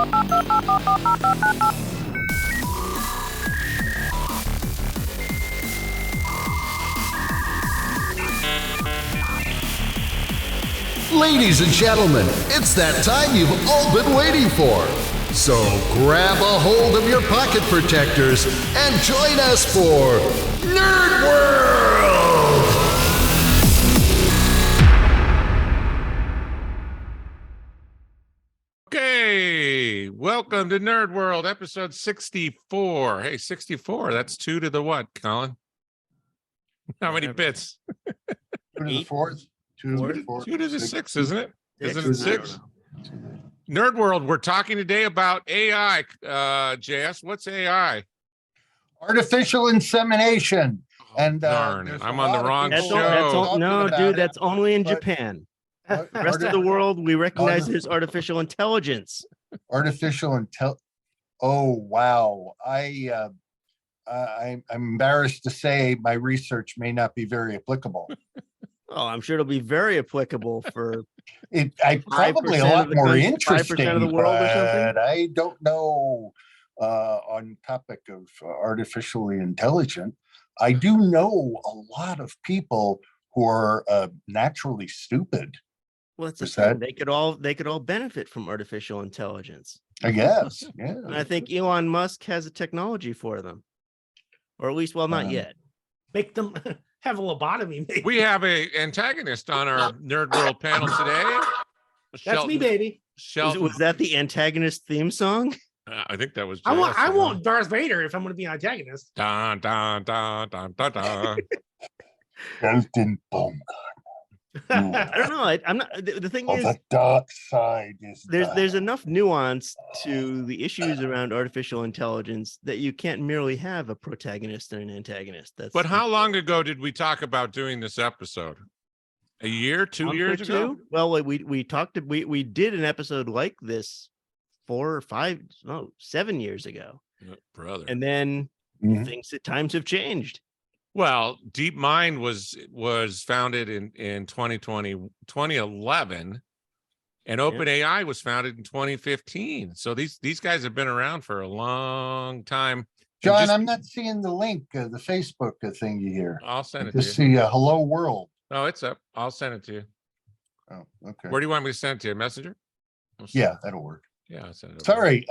Ladies and gentlemen, it's that time you've all been waiting for. So grab a hold of your pocket protectors and join us for Nerd World! Okay, welcome to Nerd World, episode 64. Hey, 64, that's 2 to the what, Colin? How many bits? 2 to the 4th? 2 to the 4th. 2 to the 6, isn't it? Isn't it 6? I don't know. Nerd World, we're talking today about AI. JS, what's AI? Artificial insemination. And darn it, there's I'm a on the lot of wrong people show. No, talking dude, about that's only in but- Japan. What? The rest of the world, we recognize there's artificial intelligence. Artificial intel. Oh wow! I'm embarrassed to say my research may not be very applicable. Oh, I'm sure it'll be very applicable for Probably a 5% lot of the more country, interesting, 5% of the world or something? but I don't know. On topic of artificially intelligent, I do know a lot of people who are naturally stupid. well, it's a Is thing. that- They could all benefit from artificial intelligence. I guess, yeah. And I think Elon Musk has a technology for them. Or at least, well, not yet. Make them have a lobotomy. Maybe. We have a antagonist on our Nerd World panel today. That's me, baby. Shelton. Was that the antagonist theme song? I think that was. I JS, want Darth Vader if I'm going to be an antagonist. Dun, dun, dun, dun, dun, dun. Elton Baumgart. I don't know. I'm not. The thing Oh, is, the dark side is there's enough nuance to the issues around artificial intelligence that you can't merely have a protagonist and an antagonist. But how long ago did we talk about doing this episode? A year, 2 years ago? Well, we did an episode like this 7 years ago, Brother. and then Mhm. times have changed. Well, DeepMind was founded in 2011, and OpenAI was founded in 2015. So these guys have been around for a long time. John, I'm not seeing the link, the Facebook thingy here. I'll send I it to you. just see Hello World. Oh, it's up. I'll send it to you. Oh, okay. Where do you want me to send it to you? Messenger? Yeah, that'll work. Yeah, I'll send it over. Sorry,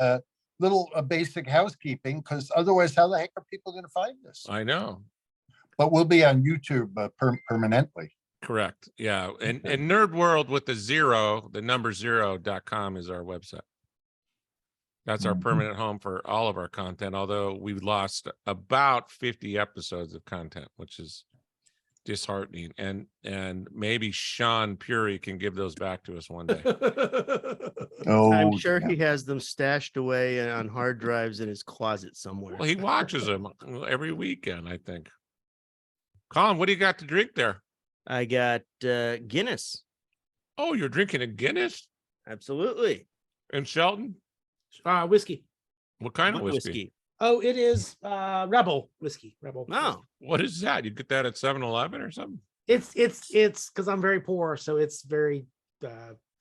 little basic housekeeping, because otherwise, how the heck are people going to find this? I know. But we'll be on YouTube permanently. Correct. Yeah. And Nerd World with the number 0.com is our website. That's our Mhm. permanent home for all of our content, although we've lost about 50 episodes of content, which is disheartening. And maybe Sean Puri can give those back to us one day. Oh, I'm sure yeah. he has them stashed away on hard drives in his closet somewhere. Well, he watches them every weekend, I think. Colin, what do you got to drink there? I got Guinness. Oh, you're drinking a Guinness? Absolutely. And Shelton? Whiskey. What kind of What whiskey? Oh, it is Rebel whiskey. Rebel. No. What is that? You get that at 7-Eleven or something? It's because I'm very poor, so it's very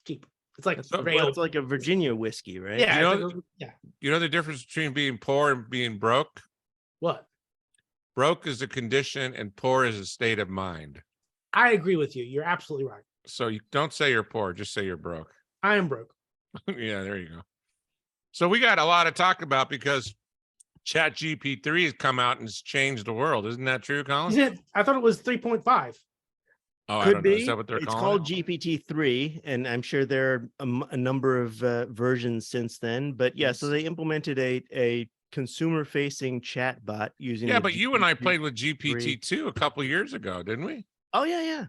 cheap. It's like So- very Well, old. it's like a Virginia whiskey, right? Yeah, You know- it's like yeah. You know the difference between being poor and being broke? What? Broke is a condition and poor is a state of mind. I agree with you. You're absolutely right. So you don't say you're poor, just say you're broke. I am broke. Yeah, there you go. So we got a lot to talk about because Chat GP3 has come out and has changed the world. Isn't that true, Colin? Is it? I thought it was 3.5. Oh, I Could don't know. be. Is that what they're It's calling called it? GPT-3, and I'm sure there are a number of versions since then. But yeah, so they implemented a consumer-facing chat bot using. Yeah, the but you and I GPT. played with GPT-2 a couple of years ago, didn't we? Oh yeah.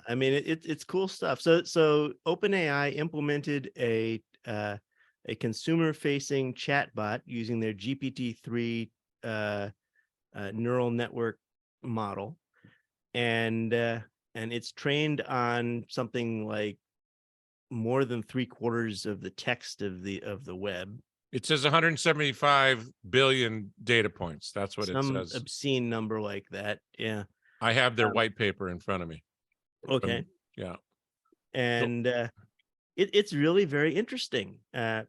I mean, it's cool stuff. So OpenAI implemented a consumer-facing chatbot using their GPT-3 neural network model, and it's trained on something like more than 3/4 of the text of the web. It says 175 billion data points. That's what Some it says. obscene number like that. Yeah. I have their white paper in front of me. Okay. Yeah. And It's really very interesting.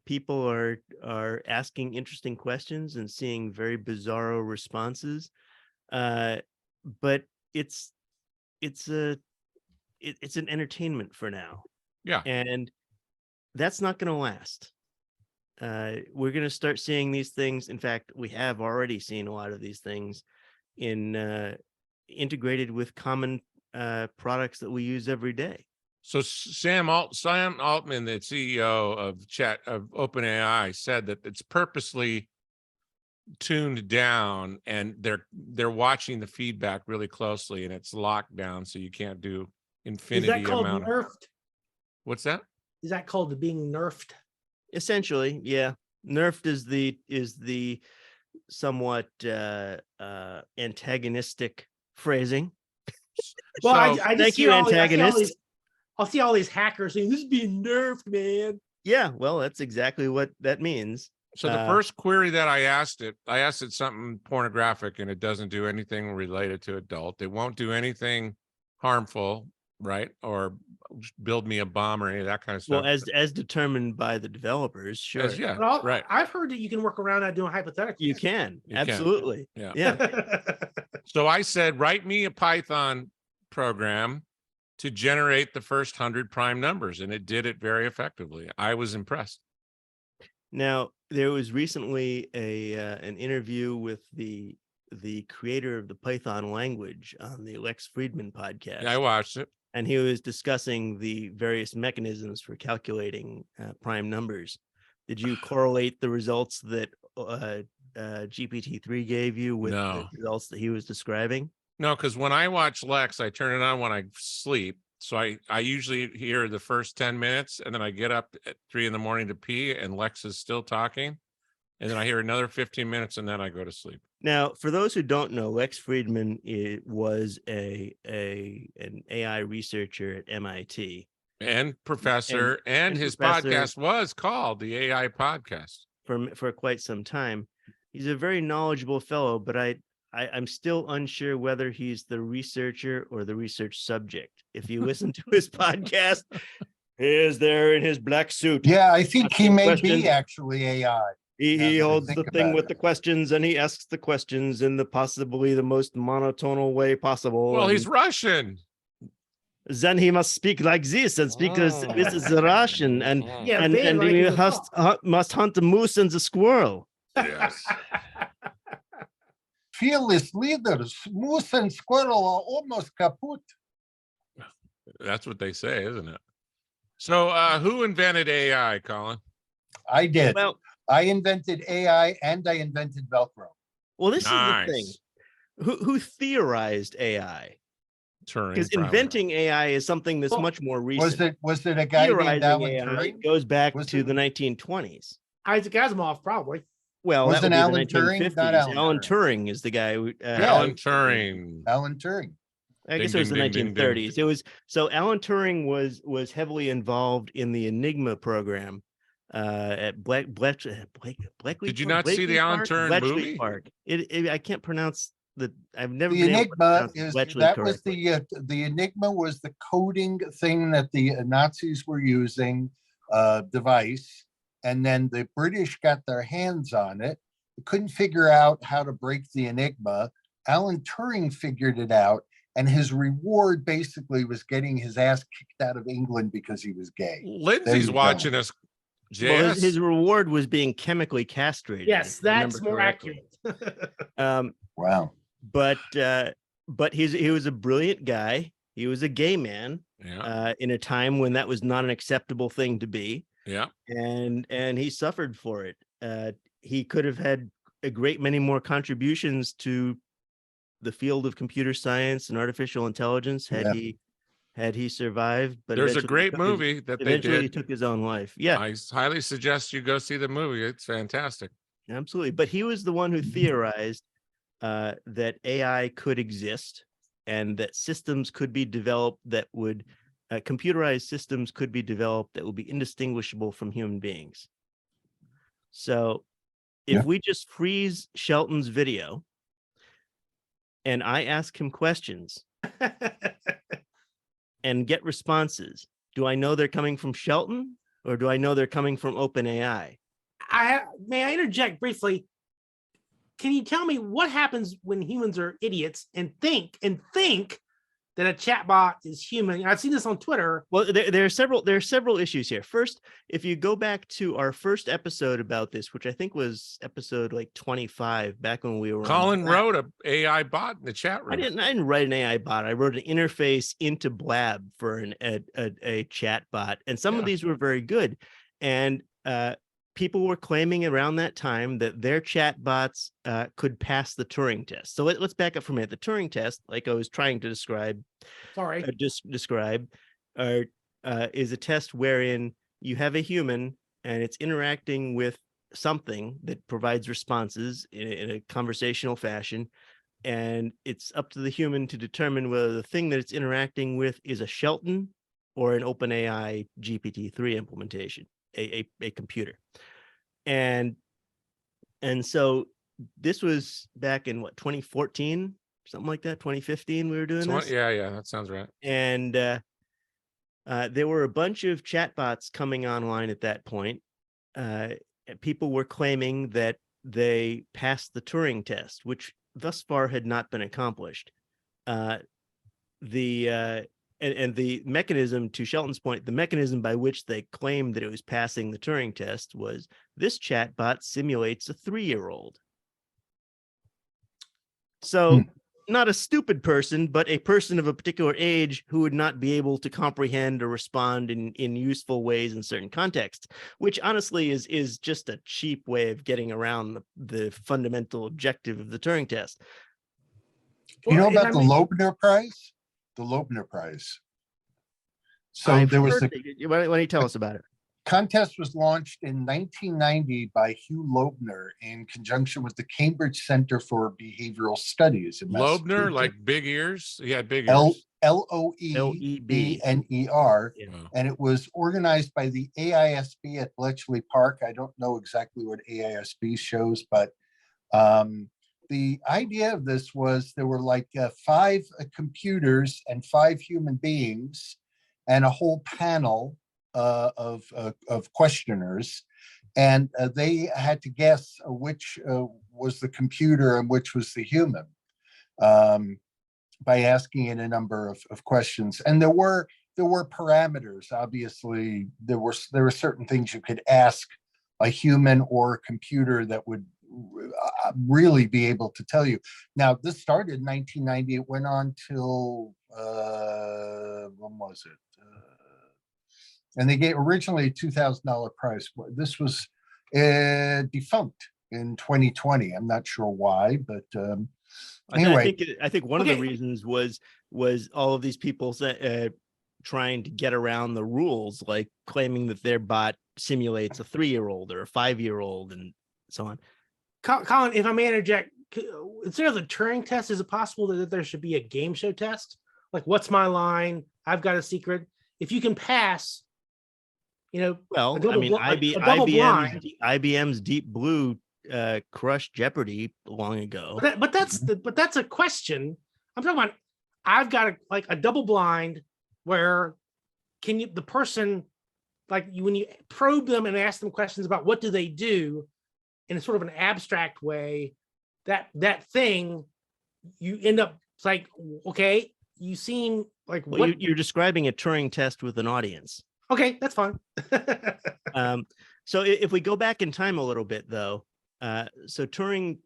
People are asking interesting questions and seeing very bizarro responses. But it's an entertainment for now, Yeah. and that's not going to last. We're going to start seeing these things. In fact, we have already seen a lot of these things in integrated with common products that we use every day. So Sam Altman, the CEO of OpenAI, said that it's purposely tuned down, and they're watching the feedback really closely, and it's locked down, so you can't do Is infinity that called amount. nerfed? What's that? Is that called being nerfed? Essentially, yeah. Nerfed is the somewhat antagonistic phrasing. Well, So, I just thank see you, all these- antagonist. I'll see all these hackers saying this is being nerfed, man. Yeah, well, that's exactly what that means. so the first query that I asked it something pornographic, and it doesn't do anything related to adult. It won't do anything harmful, right? Or build me a bomb or any of that kind of stuff. Well, as determined by the developers, sure. Yeah, But right. I've heard that you can work around that doing hypotheticals. You can. You can. Absolutely. Yeah. Yeah. So I said, write me a Python program to generate the first 100 prime numbers, and it did it very effectively. I was impressed. Now, there was recently an interview with the creator of the Python language on the Lex Friedman podcast. Yeah, I watched it. And he was discussing the various mechanisms for calculating prime numbers. Did you correlate the results that GPT-3 gave you with No. the results that he was describing? No, because when I watch Lex, I turn it on when I sleep. So I usually hear the first 10 minutes, and then I get up at 3 a.m. to pee, and Lex is still talking. And then I hear another 15 minutes, and then I go to sleep. Now, for those who don't know, Lex Friedman was an AI researcher at MIT. And professor, and his professor podcast was called the AI Podcast. For quite some time. He's a very knowledgeable fellow, but I'm still unsure whether he's the researcher or the research subject. If you listen to his podcast, he is there in his black suit. Yeah, I think he Asking may questions. be actually AI. He Now that I holds the think thing about with it. the questions, and he asks the questions in the possibly the most monotonal way possible. Well, he's and Russian. then he must speak like this and speak this is Russian, and Yeah, and, Ben, and like he in the must hunt the moose and the squirrel. Yes. Fearless leaders, moose and squirrel are almost kaput. That's what they say, isn't it? So who invented AI, Colin? I did. Well, I invented AI and I invented Velcro. this is the thing. Nice. Who theorized AI? Turing. Because probably. inventing AI is something that's Well, much more recent. Was it a guy named Theorizing Alan AI Turing? goes back Was to it- the 1920s. Isaac Asimov, probably. Well, that Wasn't would be Alan the Turing? 1950s. Not Alan Alan Turing. Turing is the guy who Alan Turing. Alan Turing. I guess Ding, it was the ding, ding, ding, ding. 1930s. It was so Alan Turing was heavily involved in the Enigma program at Bletchley Did you Park? not see the Blakely Alan Park? Turing Bletchley movie? Park. I can't pronounce I've never The been able to Enigma pronounce is Bletchley that was correctly. the Enigma was the coding thing that the Nazis were using device, and then the British got their hands on it. They couldn't figure out how to break the Enigma. Alan Turing figured it out, and his reward basically was getting his ass kicked out of England because he was gay. Lindsay's you go. watching us. Well, JS. his reward was being chemically castrated. Yes, if I that's remember more correctly. accurate. Wow. But he was a brilliant guy. He was a gay man Yeah. in a time when that was not an acceptable thing to be, Yeah. and he suffered for it. He could have had a great many more contributions to the field of computer science and artificial intelligence had he survived. But There's a eventually great he took his- movie that they Eventually, he did. took his own life. Yeah, I highly suggest you go see the movie. It's fantastic. absolutely. But he was the one who theorized that AI could exist and that systems could be developed that would computerized systems could be developed that would be indistinguishable from human beings. So if Yeah. we just freeze Shelton's video and I ask him questions and get responses, do I know they're coming from Shelton or do I know they're coming from OpenAI? May I interject briefly? Can you tell me what happens when humans are idiots and think that a chatbot is human? I've seen this on Twitter. Well, there are several issues here. First, if you go back to our first episode about this, which I think was episode like 25, back when we were Colin wrote a AI bot in the chat room. I didn't write an AI bot. I wrote an interface into Blab for a chat bot, and some of these were very good. And people were claiming around that time that their chat bots could pass the Turing test. So let's back up for a minute. The Turing test, like I was trying to describe, is a test wherein you have a human and it's interacting with something that provides responses in a conversational fashion. And it's up to the human to determine whether the thing that it's interacting with is a Shelton or an OpenAI GPT-3 implementation, a computer. And so this was back in 2014, something like that, 2015 we were doing this. Yeah, that sounds right. And there were a bunch of chatbots coming online at that point. People were claiming that they passed the Turing test, which thus far had not been accomplished. And the mechanism, to Shelton's point, the mechanism by which they claimed that it was passing the Turing test was this chatbot simulates a 3-year-old. So not a stupid person, but a person of a particular age who would not be able to comprehend or respond in useful ways in certain contexts, which honestly is just a cheap way of getting around the fundamental objective of the Turing test. You know about the Loebner Prize? The Loebner Prize. So there was why don't you tell us about it? Contest was launched in 1990 by Hugh Loebner in conjunction with the Cambridge Center for Behavioral Studies. Loebner, like big ears? He had big ears. Loebner. And it was organized by the AISB at Bletchley Park. I don't know exactly what AISB shows, but the idea of this was there were like 5 computers and 5 human beings and a whole panel of questioners, and they had to guess which was the computer and which was the human by asking it a number of questions. And there were parameters. Obviously, there were certain things you could ask a human or a computer that would really be able to tell you. Now, this started in 1990. It went on till when was it? And they gave originally a $2,000 prize. This was defunct in 2020. I'm not sure why, but anyway. I think one of the reasons was all of these people trying to get around the rules, like claiming that their bot simulates a 3-year-old or a 5-year-old and so on. Colin, if I may interject, instead of the Turing test, is it possible that there should be a game show test? Like, what's my line? I've got a secret. If you can pass, well, IBM's Deep Blue crushed Jeopardy long ago. But that's a question. I'm talking about. I've got a double blind where the person, when you probe them and ask them questions about what do they do in a sort of an abstract way, that thing, you end up, it's like, okay, you seem like you're describing a Turing test with an audience. Okay, that's fine. So if we go back in time a little bit, though, so Turing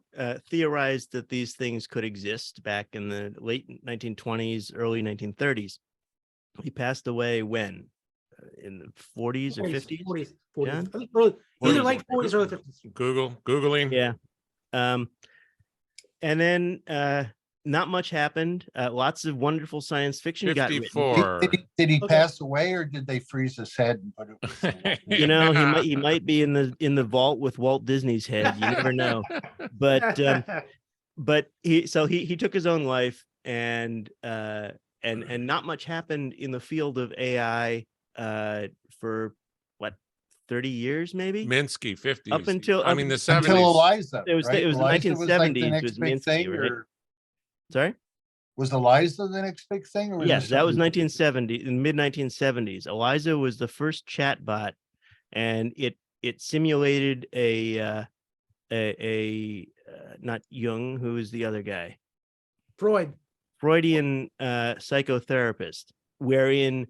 theorized that these things could exist back in the late 1920s, early 1930s. He passed away when? In the 40s or 50s? 40s. Yeah? I think either late 40s or early 50s. Googling. Yeah. And then not much happened. Lots of wonderful science fiction got written. Did he pass away, or did they freeze his head and put it? He might be in the vault with Walt Disney's head. You never know. But he took his own life, and not much happened in the field of AI for 30 years, maybe? Minsky, 50s. Up until the 70s. Until Eliza. It was the 1970s. It was Minsky, right? Sorry? Was Eliza the next big thing? Or yes, that was 1970, in mid 1970s. Eliza was the first chatbot and it simulated a not Jung, who is the other guy, Freudian psychotherapist, wherein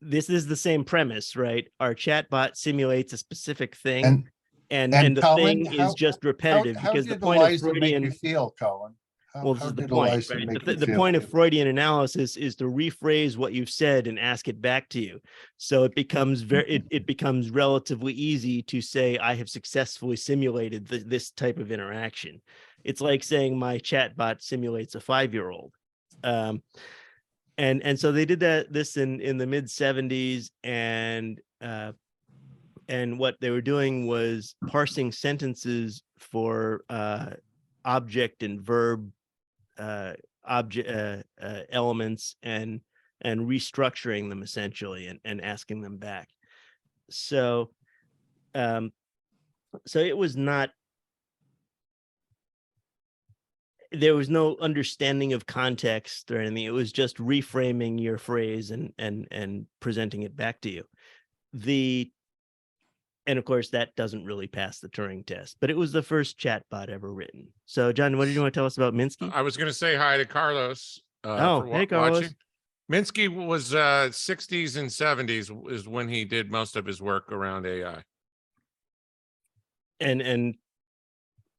this is the same premise, right? Our chatbot simulates a specific thing, and the Colin, thing is just repetitive, how because the did point of Eliza make Freudian you feel, Colin? well, this How is the did point, Eliza right? make The, you the feel? point of Freudian analysis is to rephrase what you've said and ask it back to you. So it becomes it becomes relatively easy to say, I have successfully simulated this type of interaction. It's like saying my chatbot simulates a 5-year-old. And so they did this in the mid 70s, and what they were doing was parsing sentences for object and verb elements, and restructuring them essentially, and asking them back. So it was not, there was no understanding of context or anything. It was just reframing your phrase and presenting it back to you. And of course, that doesn't really pass the Turing test, but it was the first chatbot ever written. So, John, what did you want to tell us about Minsky? I was going to say hi to Carlos. Hey, Carlos. Watching. Minsky was 60s and 70s is when he did most of his work around AI. And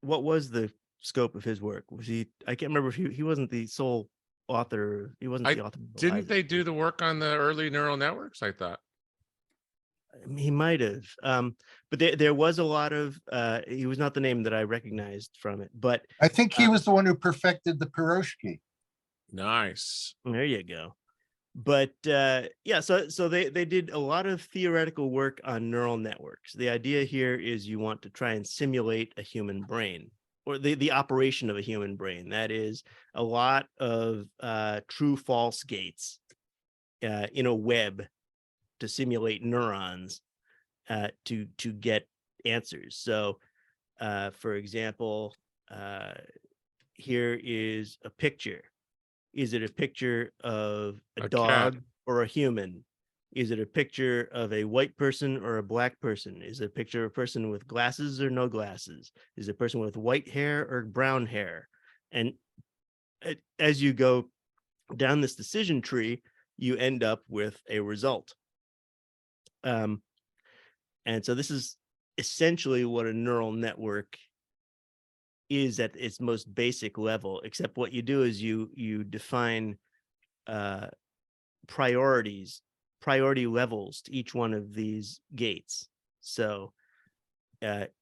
what was the scope of his work? Was he? I can't remember if he wasn't the sole author. He wasn't the author. Didn't they do the work on the early neural networks? I thought he might have, but there was a lot of. He was not the name that I recognized from it, but I think he was the one who perfected the piroshki. Nice. There you go. But yeah, so they did a lot of theoretical work on neural networks. The idea here is you want to try and simulate a human brain, or the operation of a human brain. That is a lot of true-false gates in a web to simulate neurons to get answers. So, for example, here is a picture. Is it a picture of a dog cat, or a human? Is it a picture of a white person or a black person? Is it a picture of a person with glasses or no glasses? Is it a person with white hair or brown hair? And as you go down this decision tree, you end up with a result. And so this is essentially what a neural network is at its most basic level, except what you do is you define priority levels to each one of these gates. So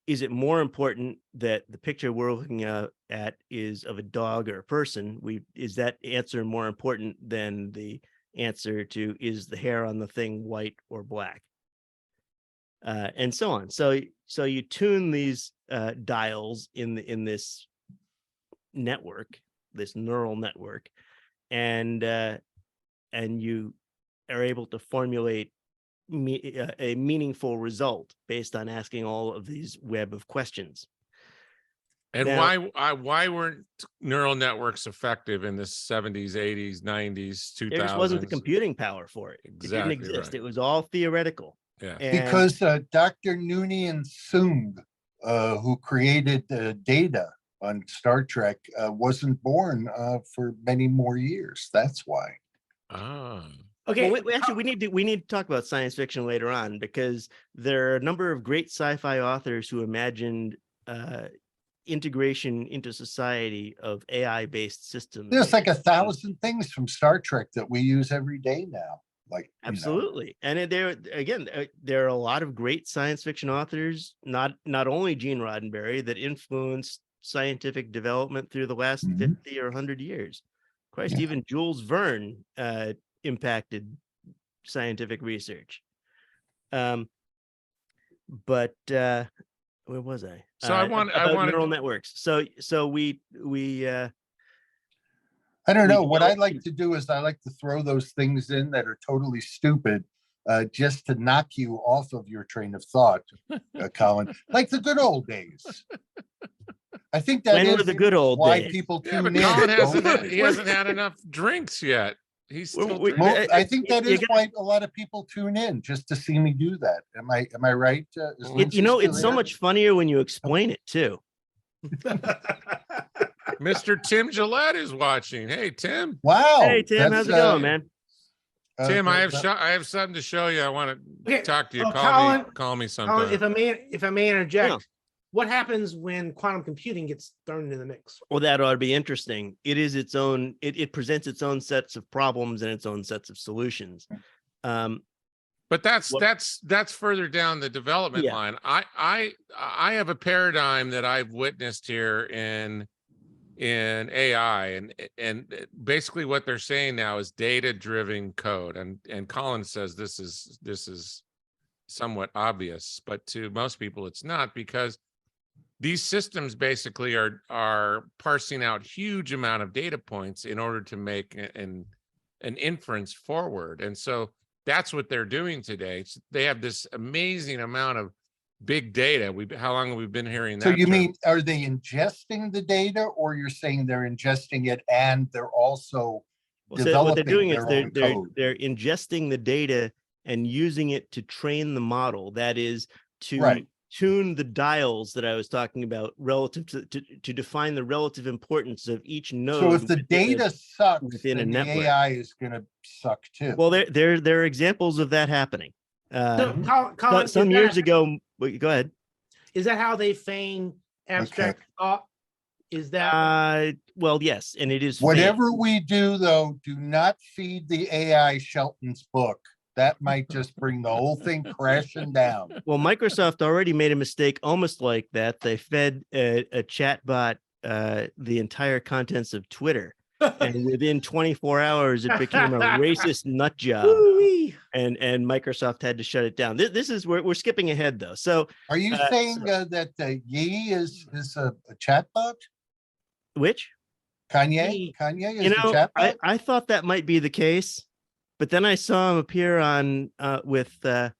is it more important that the picture we're looking at is of a dog or a person? Is that answer more important than the answer to is the hair on the thing white or black? And so on. So you tune these dials in this network, this neural network, and you are able to formulate a meaningful result based on asking all of these web of questions. And now, why weren't neural networks effective in the 70s, 80s, 90s, 2000s? There just wasn't the computing power for it. Exactly, it didn't exist. right. It was all theoretical. Yeah. Because Dr. Noonien Soong, who created Data on Star Trek, wasn't born for many more years. That's why. Ah. Okay. Well, we need to talk about science fiction later on, because there are a number of great sci-fi authors who imagined integration into society of AI-based systems. There's like 1,000 things from Star Trek that we use every day now. Like absolutely, and there are a lot of great science fiction authors, not only Gene Roddenberry, that influenced scientific development through the last 50 or 100 years. Christ, yeah. Even Jules Verne impacted scientific research. But where was I? So I want neural networks. So we I don't know. What I like to do is I like to throw those things in that are totally stupid, just to knock you off of your train of thought, Colin, like the good old days. I think that is the good old why days. people Yeah, tune but Colin in. hasn't had enough drinks yet. He's still We- doing Well, it. I think that You is why a lot of people tune in, just to see me do that. Am I right? Is Lindsay still it's so here? much funnier when you explain it too. Mr. Tim Gillette is watching. Hey, Tim. Wow. Hey Tim, how's it going, man? Tim, I that- have something to show you. I want to Okay, talk to you. oh, Call me Colin, sometime. Colin, if I may interject, Yeah. what happens when quantum computing gets thrown into the mix? Well, that ought to be interesting. It is its own. It presents its own sets of problems and its own sets of solutions. But that's What- that's further down the development Yeah. line. I have a paradigm that I've witnessed here in AI, and basically what they're saying now is data driven code. And Colin says this is somewhat obvious, but to most people it's not, because these systems basically are parsing out huge amount of data points in order to make an inference forward. And so that's what they're doing today. They have this amazing amount of big data. How long have we been hearing that? So you term? mean, are they ingesting the data, or you're saying they're ingesting it and they're also Well, so what they're doing is developing their own code? they're ingesting the data and using it to train the model. That is to Right. tune the dials that I was talking about relative to define the relative importance of each node. So if the within data sucks, within a then the network. AI is going to suck too. Well, there are examples of that happening. So, Colin, Some years ago, go ahead. is that how they feign abstract thought? Is that Well, yes, and it is Whatever we do, though, do not feed the AI Shelton's book. That might just bring the whole thing crashing down. Well, Microsoft already made a mistake almost like that. They fed a chat bot the entire contents of Twitter, and within 24 hours, it became a racist nut job, Woo-wee. and Microsoft had to shut it down. This is where we're skipping ahead, though. So, Are you saying that Yi is a chatbot? which Kanye? Yi. Kanye is you a know, chatbot? I thought that might be the case, but then I saw him appear on with on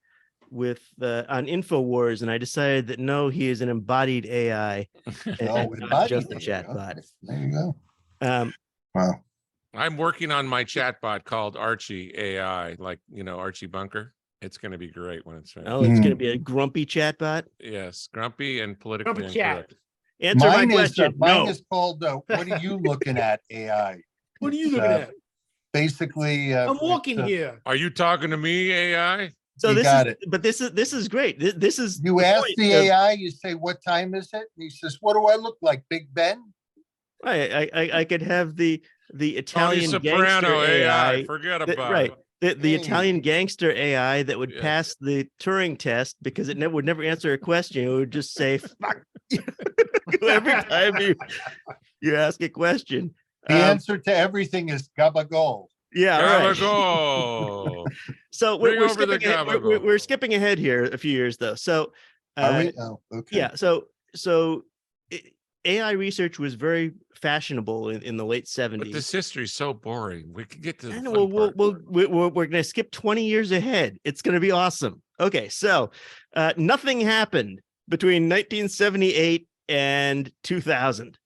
InfoWars, and I decided that no, he is an embodied AI. Oh, not just a embodied AI. chatbot. Okay, there you go. Um, Wow. I'm working on my chatbot called Archie AI, like, Archie Bunker. It's going to be great when it's finished. oh, it's going to be a grumpy chatbot. Yes, grumpy and politically Grumpy cat. incorrect. Answer my Mine question. mine No. is called what are you looking at, AI? What are you It's, looking at? Basically, I'm it's, walking here. Are you talking to me, AI? So You this got is, it. but this is great. This is you the ask point the of- AI, you say, what time is it? And he says, what do I look like, Big Ben? I could have the Tony Italian gangster Soprano AI. AI. Forget that- about right. it. The Hey. Italian gangster AI that would Yes. pass the Turing test because it would never answer a question. It would just say "fuck" every time you ask a question. The answer to everything is gabagool. Yeah, right. Gabagool. So Bring we're over the skipping ahead, gabagool. we're skipping ahead here a few years though. So Are we? Oh, okay. yeah, AI research was very fashionable in the late 70s. But this history's so boring. We can get to the I fun know, part. we're going to skip 20 years ahead. It's going to be awesome. Okay, so nothing happened between 1978 and 2000.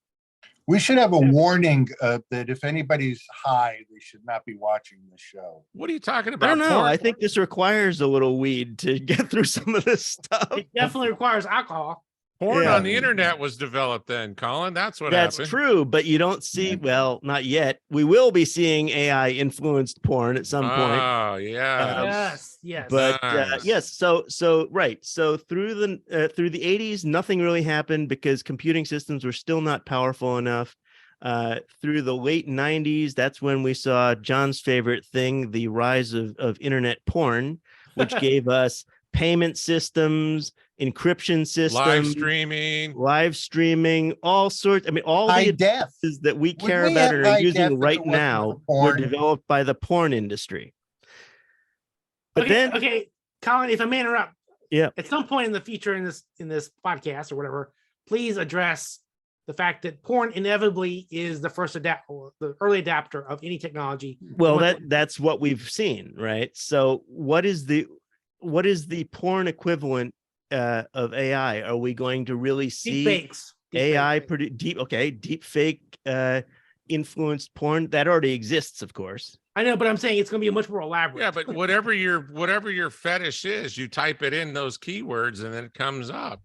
We should have a warning that if anybody's high, they should not be watching the show. What are you talking I about? don't know. Porn? I think this requires a little weed to get through some of this stuff. It definitely requires alcohol. Porn Yeah. on the internet was developed then, Colin. That's what That's happened. true, but you don't see, well, not yet. We will be seeing AI influenced porn at some point. Oh, yeah. Yes. But Nice. yes, so right, so through the 80s, nothing really happened because computing systems were still not powerful enough. Through the late 90s, that's when we saw John's favorite thing, the rise of internet porn, which gave us payment systems, encryption systems, live streaming, all sorts. I mean, all High the def. advances that we Would care we about have and high are def using if it right wasn't now for were porn? developed by the porn industry. But then, okay, Colin, if I may interrupt, yeah, at some point in the future in this podcast or whatever, please address the fact that porn inevitably is the the early adapter of any technology. well, that's what we've seen, right? So, what is the porn equivalent of AI? Are we going to really see Deepfakes. AI deep fake influenced porn that already exists, of course? I know, but I'm saying it's going to be much more elaborate. Yeah, but whatever your fetish is, you type it in those keywords and then it comes up.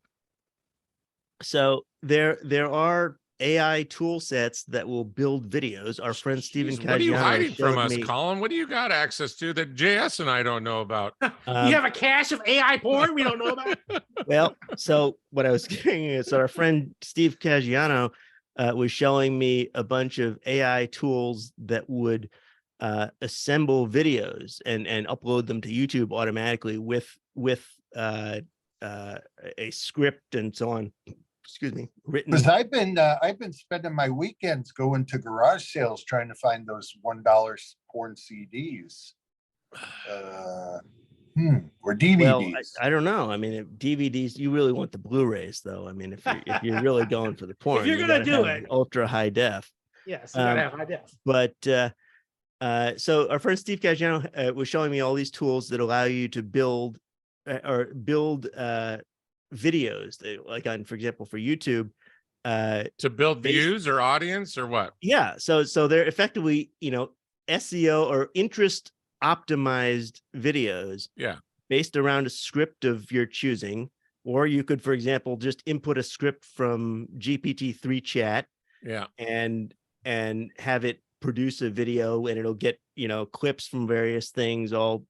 So there are AI tool sets that will build videos. Our friend Stephen Jeez, what are you Caggiano hiding from showed us, me. Colin? What do you got access to that JS and I don't know about? You have a cache of AI porn we don't know about? Well, so what I was saying is that our friend Steve Caggiano was showing me a bunch of AI tools that would assemble videos and upload them to YouTube automatically with a script and so on. Excuse me, written. Because I've been spending my weekends going to garage sales trying to find those $1 porn CDs. Or DVDs. Well, I don't know. I mean, if DVDs, you really want the Blu-rays, though. I mean, if you're really going for the porn, you're gonna do it, ultra high def. Yes, you gotta have high def. But so our friend Steve Caggiano was showing me all these tools that allow you to build videos, like on, for example, for YouTube, to build views or audience or what? Yeah, so they're effectively, SEO or interest optimized videos. Yeah, based around a script of your choosing, or you could, for example, just input a script from GPT-3 chat. Yeah, and have it produce a video, and it'll get clips from various things. All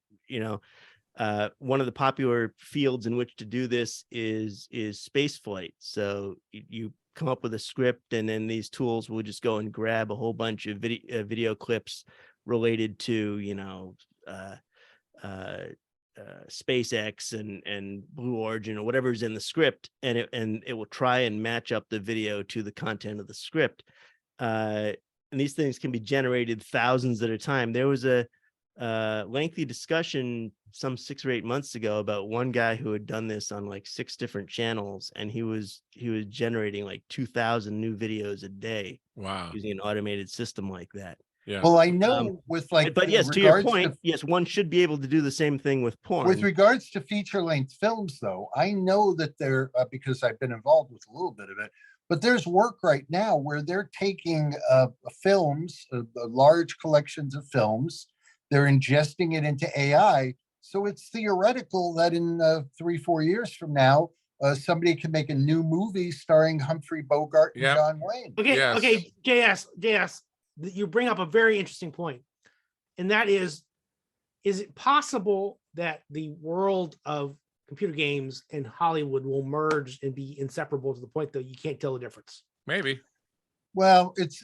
one of the popular fields in which to do this is space flight. So you come up with a script, and then these tools will just go and grab a whole bunch of video clips related to SpaceX and Blue Origin or whatever's in the script, and it will try and match up the video to the content of the script. And these things can be generated thousands at a time. There was a lengthy discussion some 6 or 8 months ago about one guy who had done this on like 6 different channels, and he was generating like 2,000 new videos a day. Wow, using an automated system like that. Yeah. Well, I know with like, but yes, to your point, yes, one should be able to do the same thing with porn. With regards to feature-length films, though, I know that they're because I've been involved with a little bit of it, but there's work right now where they're taking films, large collections of films, they're ingesting it into AI. So it's theoretical that in 3-4 years from now, somebody can make a new movie starring Humphrey Bogart and John Wayne. Okay, Yes. okay, JS, you bring up a very interesting point, and that is it possible that the world of computer games and Hollywood will merge and be inseparable to the point that you can't tell the difference? Maybe. Well, it's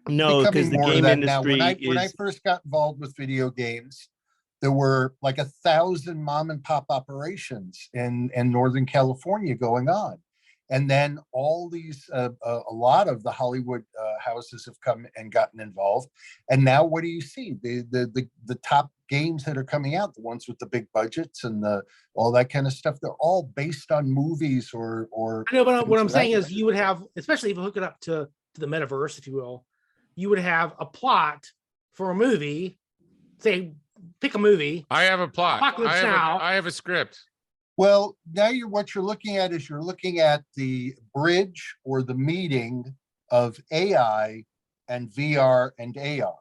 no, because the game industry when I first got involved with video games, there were like 1,000 mom and pop operations in Northern California going on. And then all these, a lot of the Hollywood houses have come and gotten involved. And now what do you see? The top games that are coming out, the ones with the big budgets and all that kind of stuff, they're all based on movies or. I know, but what I'm saying is you would have, especially if you hook it up to the metaverse, if you will, you would have a plot for a movie. Say, pick a movie. I have a plot. I have a script. Well, now what you're looking at is you're looking at the bridge or the meeting of AI and VR and AR.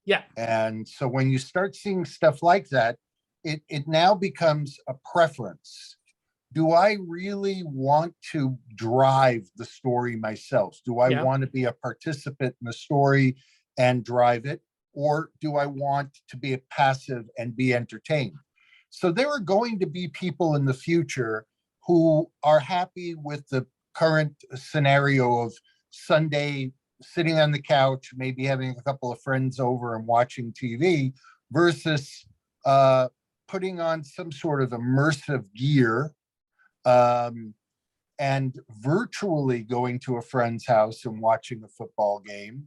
Yeah. And so when you start seeing stuff like that, it now becomes a preference. Do I really want to drive the story myself? Do I want to be a participant in the story and drive it? Or do I want to be a passive and be entertained? So there are going to be people in the future who are happy with the current scenario of Sunday sitting on the couch, maybe having a couple of friends over and watching TV, versus putting on some sort of immersive gear and virtually going to a friend's house and watching a football game,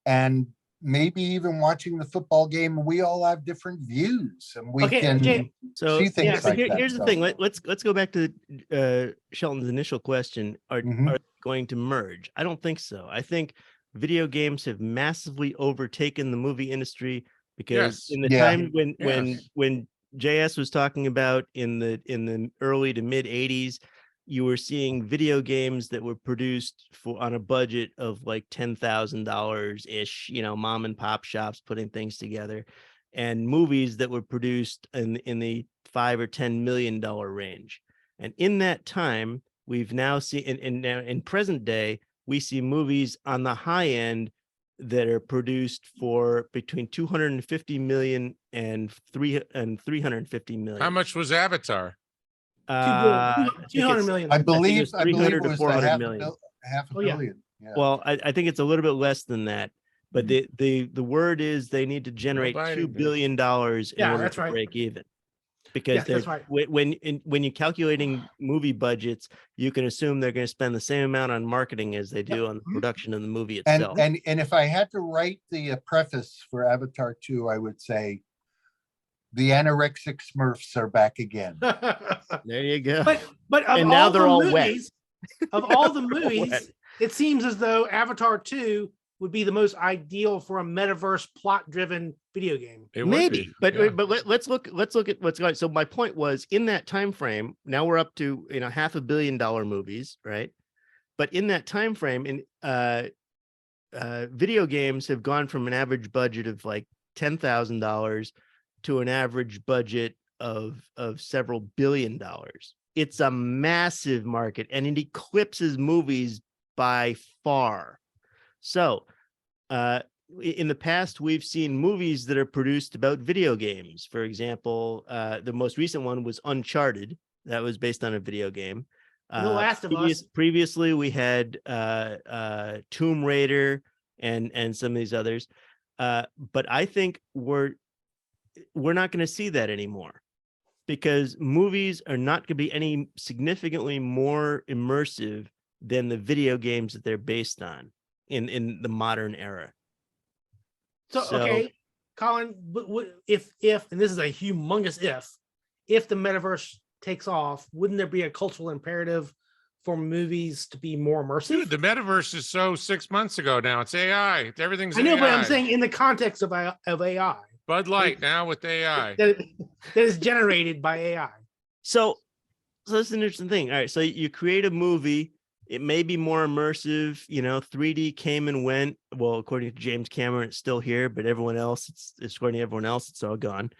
and maybe even watching the football game. We all have different views, and we can see things like that. Here's the thing. Let's go back to Shelton's initial question. Are they going to merge? I don't think so. I think video games have massively overtaken the movie industry, because in the time when JS was talking about in the early to mid 80s, you were seeing video games that were produced on a budget of like $10,000 ish, mom and pop shops putting things together, and movies that were produced in the $5 or $10 million range. And in that time, we've now seen in present day, we see movies on the high end that are produced for between 250 million and 350 million. How much was Avatar? 200 million. I believe it 300 to was 400 million. half a Oh, yeah. billion. Yeah. Well, I think it's a little bit less than that, but the word is they need to generate $2 billion in order to break even. Because that's right. when you're calculating movie budgets, you can assume they're going to spend the same amount on marketing as they do on the production of the movie itself. And if I had to write the preface for Avatar 2, I would say the anorexic Smurfs are back again. There you go. But of and now all they're the all movies, of all the wet. movies, it seems as though Avatar 2 would be the most ideal for a metaverse plot-driven video game. Maybe, but let's look at what's going on. So my point was, in that time frame, now we're up to $500 million movies, right? But in that time frame, video games have gone from an average budget of like $10,000 to an average budget of several $1 billion. It's a massive market, and it eclipses movies by far. So, in the past, we've seen movies that are produced about video games. For example, the most recent one was Uncharted. That was based on a video game. The Last of Us. Previously, we had Tomb Raider and some of these others. But I think we're not going to see that anymore, because movies are not going to be any significantly more immersive than the video games that they're based on in the modern era. So okay, Colin, if and this is a humongous if the metaverse takes off, wouldn't there be a cultural imperative for movies to be more immersive? Dude, the metaverse is 6 months ago now. It's AI. Everything's I know, AI. but I'm saying in the context of AI. Bud Light now with AI. That is generated by AI. So that's an interesting thing. All right, so you create a movie. It may be more immersive. 3D came and went. Well, according to James Cameron, it's still here, but everyone else, it's according to everyone else, it's all gone.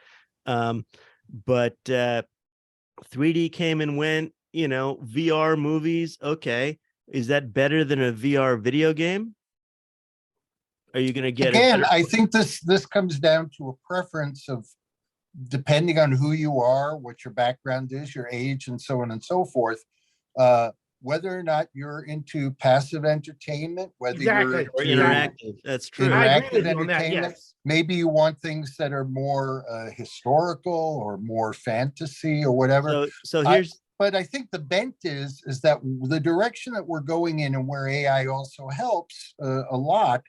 But 3D came and went. VR movies. Okay, is that better than a VR video game? Are you going to get again? I think this comes down to a preference of, depending on who you are, what your background is, your age, and so on and so forth. Whether or not you're into passive entertainment, whether you're interactive. That's true. Interactive entertainment. Yes. Maybe you want things that are more historical or more fantasy or whatever. So here's. But I think the bent is that the direction that we're going in, and where AI also helps a lot,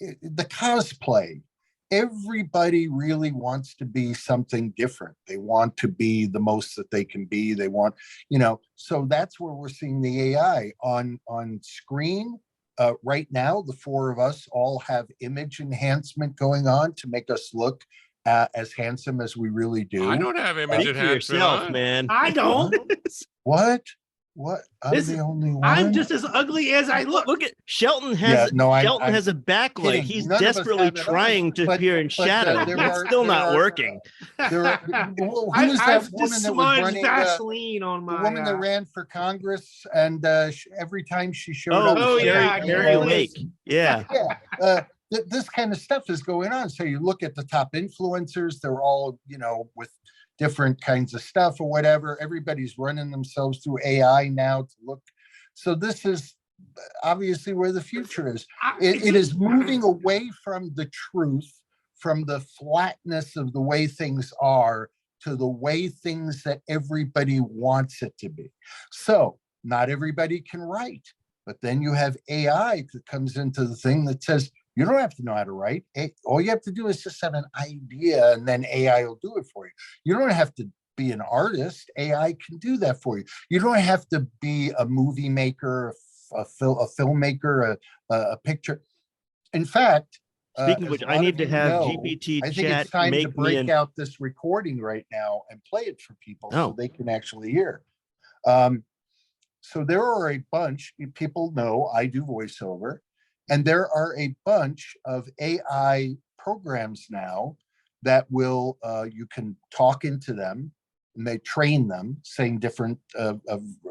the cosplay. Everybody really wants to be something different. They want to be the most that they can be. They want, so that's where we're seeing the AI on screen. Right now, the four of us all have image enhancement going on to make us look as handsome as we really do. I don't have image enhancement yourself, man. I don't. What? I'm the only one. I'm just as ugly as I look. Look at Shelton has Shelton has a backlight. Kidding. He's None desperately trying to appear in shadow. It's still not working. Who was that woman that was running? Vaseline on my. The woman that ran for Congress, and every time she showed up. Carrie Lake. Yeah. This kind of stuff is going on. So you look at the top influencers; they're all with different kinds of stuff or whatever. Everybody's running themselves through AI now to look. So this is obviously where the future is. It is moving away from the truth, from the flatness of the way things are, to the way things that everybody wants it to be. So not everybody can write, but then you have AI that comes into the thing that says, you don't have to know how to write. All you have to do is just have an idea, and then AI will do it for you. You don't have to be an artist. AI can do that for you. You don't have to be a movie maker, a filmmaker, a picture. In fact, speaking of which, I need to have GPT I think chat it's time to make me break out this recording right now and play it for people so they can actually hear. So there are a bunch, people know I do voiceover, and there are a bunch of AI programs now that will, you can talk into them and they train them saying different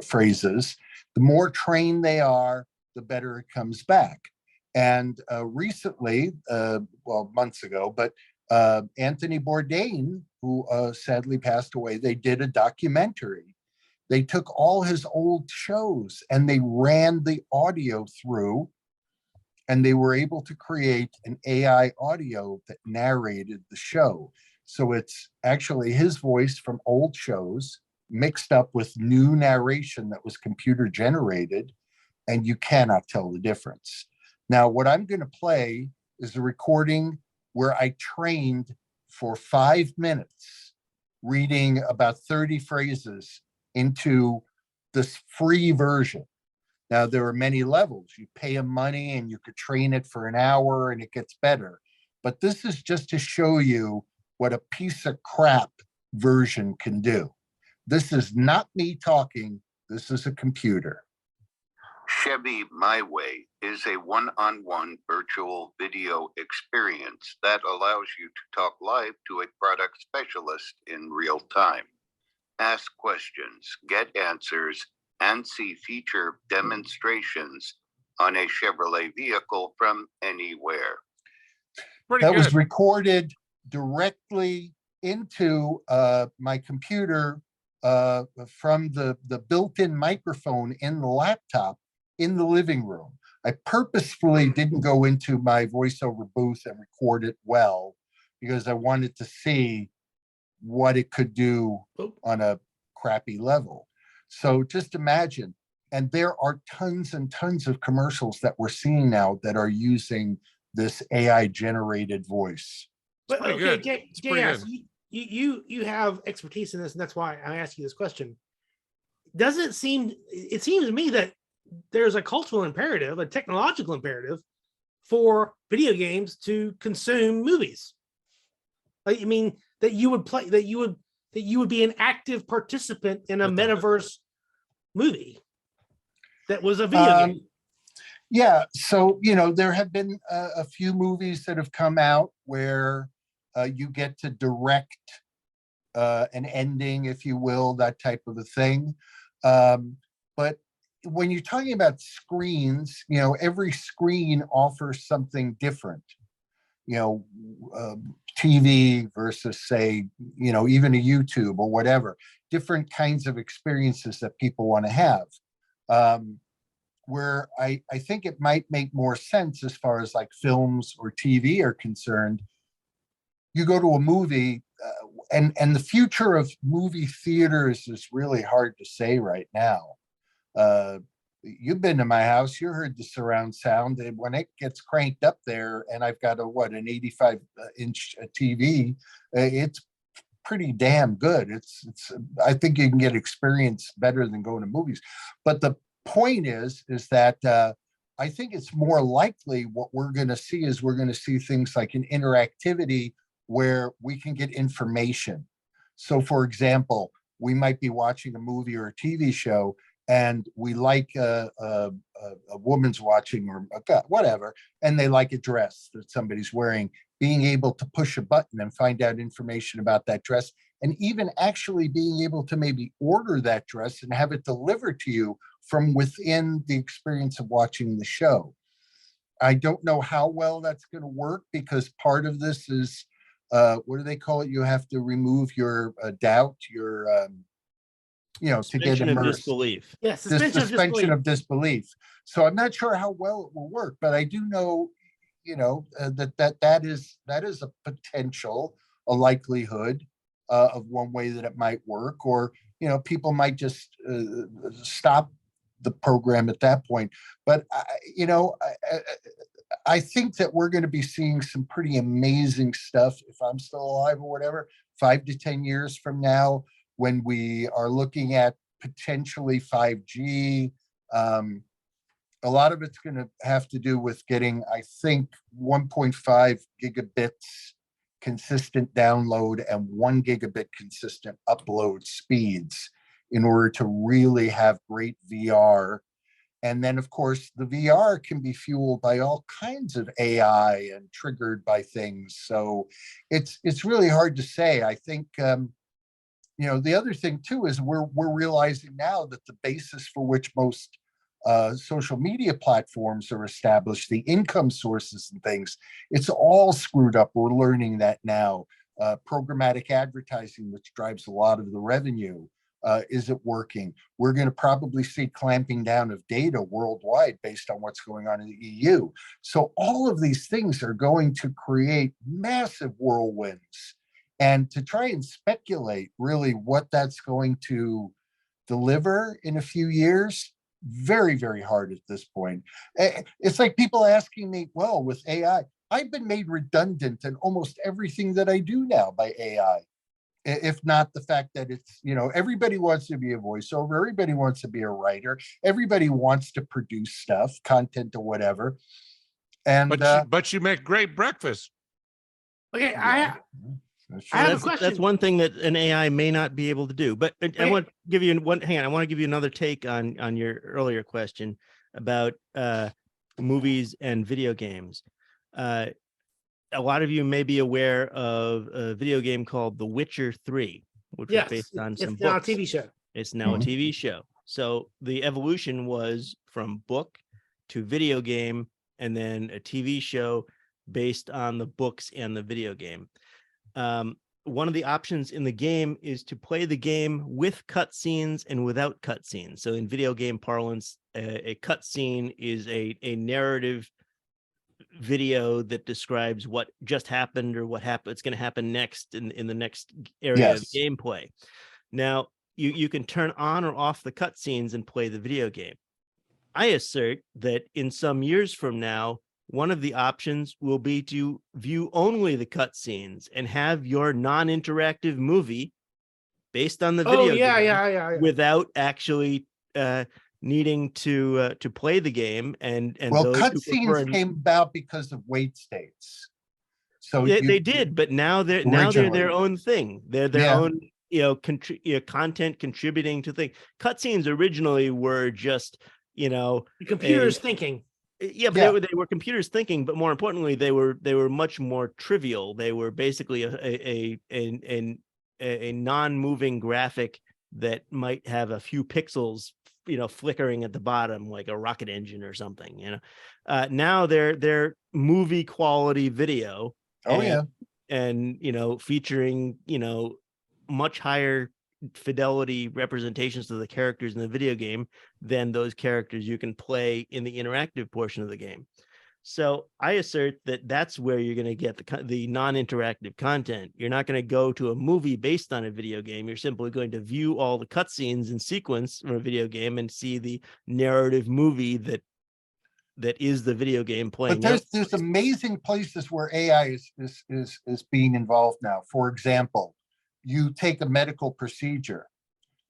phrases. The more trained they are, the better it comes back. And recently, well, months ago, but Anthony Bourdain, who sadly passed away, they did a documentary. They took all his old shows and they ran the audio through, and they were able to create an AI audio that narrated the show. So it's actually his voice from old shows mixed up with new narration that was computer generated, and you cannot tell the difference. Now, what I'm going to play is a recording where I trained for 5 minutes reading about 30 phrases into this free version. Now, there are many levels. You pay them money and you could train it for an hour and it gets better. But this is just to show you what a piece of crap version can do. This is not me talking. This is a computer. Chevy My Way is a one-on-one virtual video experience that allows you to talk live to a product specialist in real time. Ask questions, get answers, and see feature demonstrations on a Chevrolet vehicle from anywhere. That was recorded directly into my computer from the built-in microphone in the laptop in the living room. I purposefully didn't go into my voiceover booth and record it well because I wanted to see what it could do on a crappy level. So just imagine, and there are tons and tons of commercials that we're seeing now that are using this AI generated voice. But okay, JS, you have expertise in this, and that's why I asked you this question. It seems to me that there's a cultural imperative, a technological imperative for video games to consume movies. I mean, that you would be an active participant in a metaverse movie that was a video game. Yeah, so there have been a few movies that have come out where you get to direct an ending, if you will, that type of a thing. But when you're talking about screens, every screen offers something different. TV versus, say, even a YouTube or whatever, different kinds of experiences that people want to have. Where I think it might make more sense as far as like films or TV are concerned, you go to a movie, and the future of movie theaters is really hard to say right now. You've been to my house, you heard the surround sound, and when it gets cranked up there, and I've got an 85-inch TV, it's pretty damn good. It's I think you can get experience better than going to movies. But the point is that I think it's more likely what we're going to see is we're going to see things like an interactivity where we can get information. So, for example, we might be watching a movie or a TV show, and we like a woman's watching or whatever, and they like a dress that somebody's wearing, being able to push a button and find out information about that dress, and even actually being able to maybe order that dress and have it delivered to you from within the experience of watching the show. I don't know how well that's going to work, because part of this is, what do they call it? You have to remove your doubt, your to get immersed. Disbelief. Yes, suspension of disbelief. So I'm not sure how well it will work, but I do know, that is a potential, a likelihood of one way that it might work, or people might just stop the program at that point. But I think that we're going to be seeing some pretty amazing stuff, if I'm still alive or whatever, 5 to 10 years from now, when we are looking at potentially 5G. A lot of it's going to have to do with getting, I think, 1.5 gigabits consistent download and 1 gigabit consistent upload speeds. in order to really have great VR. And then, of course, the VR can be fueled by all kinds of AI and triggered by things. So it's really hard to say. I think the other thing too is we're realizing now that the basis for which most social media platforms are established, the income sources and things, it's all screwed up. We're learning that now. Programmatic advertising, which drives a lot of the revenue, isn't working. We're going to probably see clamping down of data worldwide based on what's going on in the EU. So all of these things are going to create massive whirlwinds. And to try and speculate really what that's going to deliver in a few years, very, very hard at this point. It's like people asking me, well, with AI, I've been made redundant in almost everything that I do now by AI. If not the fact that it's, everybody wants to be a voiceover, everybody wants to be a writer, everybody wants to produce stuff, content or whatever. And but you make great breakfast. Okay, yeah, I have a question. That's one thing that an AI may not be able to do. But I want to give you one. Hang on, I want to give you another take on your earlier question about movies and video games. A lot of you may be aware of a video game called The Witcher 3, which was based on some books. Now a TV show. It's now a TV show. So the evolution was from book to video game, and then a TV show based on the books and the video game. One of the options in the game is to play the game with cutscenes and without cutscenes. So in video game parlance, a cutscene is a narrative video that describes what just happened or what's going to happen next in the next area of gameplay. Now, you can turn on or off the cutscenes and play the video game. I assert that in some years from now, one of the options will be to view only the cutscenes and have your non-interactive movie based on the video game without actually needing to play the game. And well, cutscenes came about because of wait states. So they did, but now they're their own thing. They're their own content contributing to things. Cutscenes originally were just the computer's thinking. Yeah, but they were computers thinking, but more importantly, they were much more trivial. They were basically a non-moving graphic that might have a few pixels, flickering at the bottom like a rocket engine or something. Now they're movie quality video. And featuring much higher fidelity representations of the characters in the video game than those characters you can play in the interactive portion of the game. So I assert that that's where you're going to get the non-interactive content. You're not going to go to a movie based on a video game. You're simply going to view all the cutscenes in sequence from a video game and see the narrative movie that is the video game playing. But there's amazing places where AI is being involved now. For example, you take a medical procedure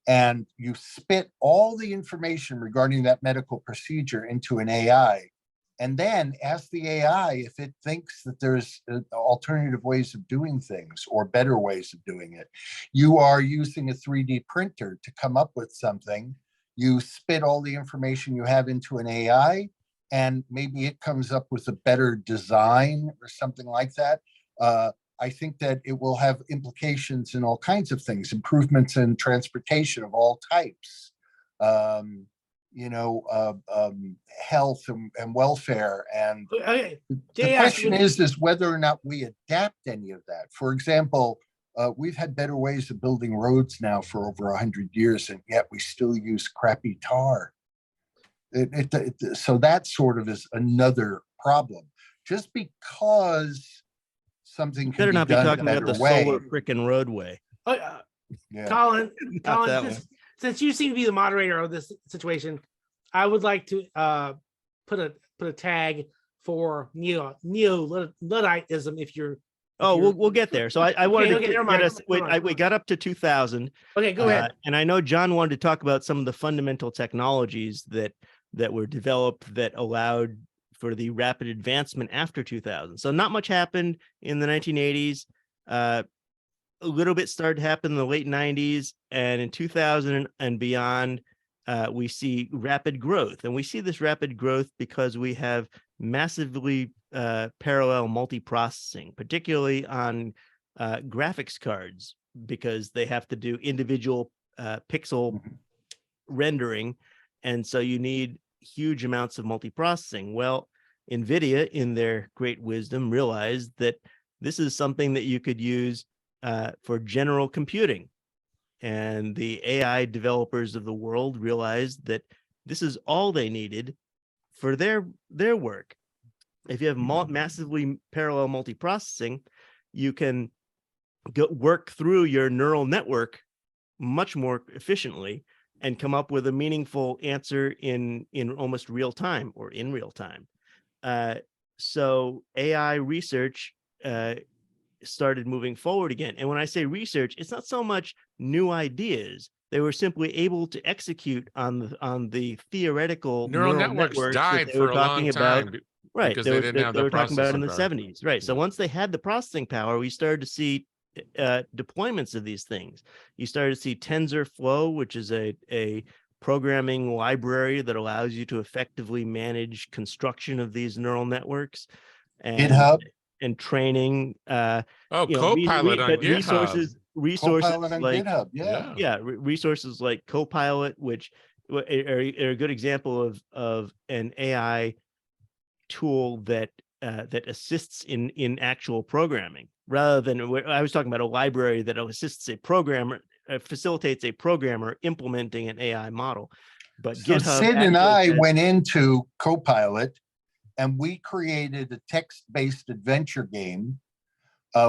and you spit all the information regarding that medical procedure into an AI, and then ask the AI if it thinks that there's alternative ways of doing things or better ways of doing it. You are using a 3D printer to come up with something. You spit all the information you have into an AI, and maybe it comes up with a better design or something like that. I think that it will have implications in all kinds of things, improvements in transportation of all types, health and welfare. And the question is whether or not we adapt any of that. For example, we've had better ways of building roads now for over 100 years, and yet we still use crappy tar. So that sort of is another problem. Just because something can better not be done talking about the solar frickin' roadway. Colin, since you seem to be the moderator of this situation, I would like to put a tag for neo-Ludditism if you're. We'll get there. So I wanted to get us. We got up to 2000. Okay, go ahead. And I know John wanted to talk about some of the fundamental technologies that were developed that allowed for the rapid advancement after 2000. So not much happened in the 1980s. a little bit started to happen in the late 90s, and in 2000 and beyond, we see rapid growth. And we see this rapid growth because we have massively parallel multiprocessing, particularly on graphics cards, because they have to do individual pixel rendering. And so you need huge amounts of multiprocessing. Well, NVIDIA, in their great wisdom, realized that this is something that you could use for general computing. And the AI developers of the world realized that this is all they needed for their work. If you have massively parallel multiprocessing, you can work through your neural network much more efficiently and come up with a meaningful answer in almost real time, or in real time. So AI research started moving forward again. And when I say research, it's not so much new ideas. They were simply able to execute on the theoretical Neural networks that died they were for a talking long about. time Right. because They they were, didn't have they the were talking about in the processing power. 70s. Right. So Yeah. once they had the processing power, we started to see deployments of these things. You started to see TensorFlow, which is a programming library that allows you to effectively manage construction of these neural networks, and GitHub. and training. Oh, Copilot on but GitHub. resources Copilot on like GitHub. Yeah. resources like Copilot, which are a good example of an AI tool that assists in actual programming, rather than I was talking about a library that assists a programmer, facilitates a programmer implementing an AI model. But So GitHub Sid and actually I says- went into Copilot and we created a text-based adventure game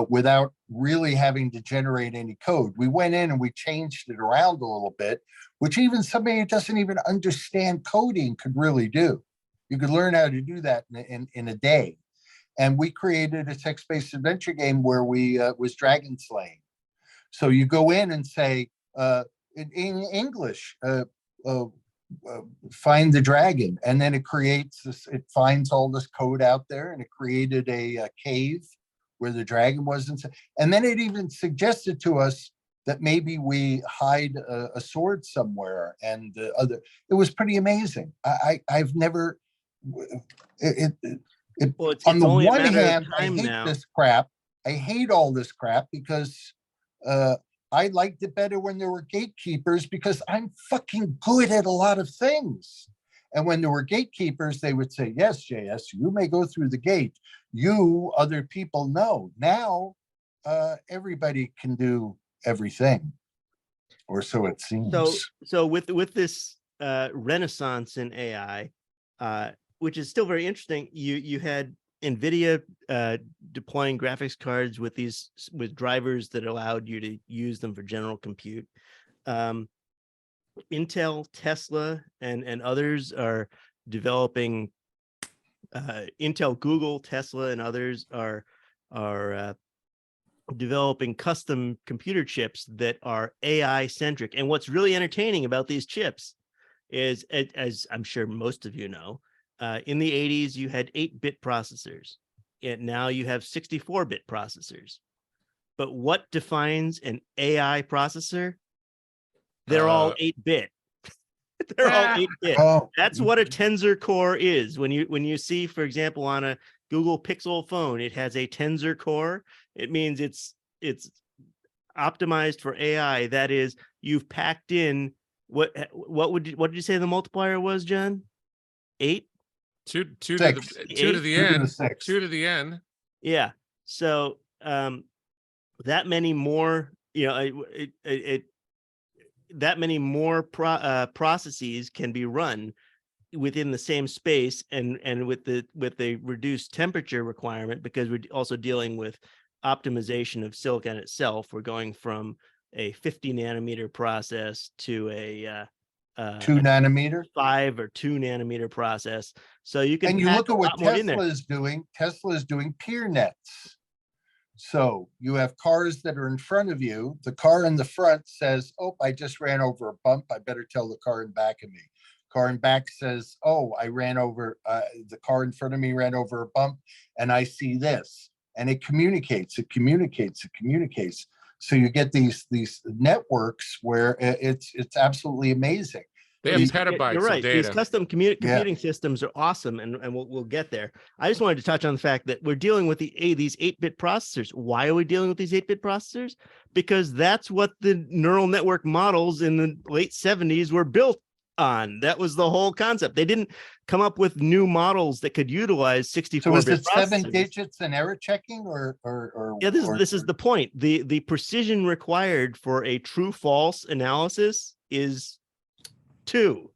without really having to generate any code. We went in and we changed it around a little bit, which even somebody who doesn't even understand coding could really do. You could learn how to do that in a day. And we created a text-based adventure game where we was dragon slaying. So you go in and say, in English, find the dragon. And then it creates this, it finds all this code out there, and it created a cave where the dragon was. And then it even suggested to us that maybe we hide a sword somewhere, and it was pretty amazing. I've never, Well, on the only a one matter of hand, I time hate now. this crap. I hate all this crap because I liked it better when there were gatekeepers, because I'm fucking good at a lot of things. And when there were gatekeepers, they would say, yes, JS, you may go through the gate. You other people know. Now, everybody can do everything, or so it seems. So with this renaissance in AI, which is still very interesting, you had NVIDIA deploying graphics cards with drivers that allowed you to use them for general compute. Intel, Tesla, and others are developing. Intel, Google, Tesla, and others are developing custom computer chips that are AI centric. And what's really entertaining about these chips is, as I'm sure most of you know, in the 80s, you had 8-bit processors, and now you have 64-bit processors. But what defines an AI processor? They're all 8-bit. They're all 8-bit. Oh, That's what a Tensor core is. When you see, for example, on a Google Pixel phone, it has a Tensor core. It means it's optimized for AI. That is, you've packed in what did you say the multiplier was, John? 8? Two to Six. the end. 2 to the end. Yeah. So that many more, that many more processes can be run within the same space, and with the reduced temperature requirement, because we're also dealing with optimization of silicon itself. We're going from a 50 nanometer process to a 2 nanometer. 5 or 2 nanometer process. So you can And you pack look a at what lot more in there. Tesla is doing. Tesla is doing peer nets. So you have cars that are in front of you. The car in the front says, oh, I just ran over a bump. I better tell the car in back of me. Car in back says, oh, I ran over, the car in front of me ran over a bump, and I see this. And it communicates. So you get these networks where it's absolutely amazing. They have You're petabytes right. of data. These custom computing systems are awesome, and we'll get there. I just wanted to touch on the fact that we're dealing with these 8-bit processors. Why are we dealing with these 8-bit processors? Because that's what the neural network models in the late 70s were built on. That was the whole concept. They didn't come up with new models that could utilize 64-bit So is it processors. 7 digits and error checking or Yeah, this is the point. The precision required for a true false analysis is 2.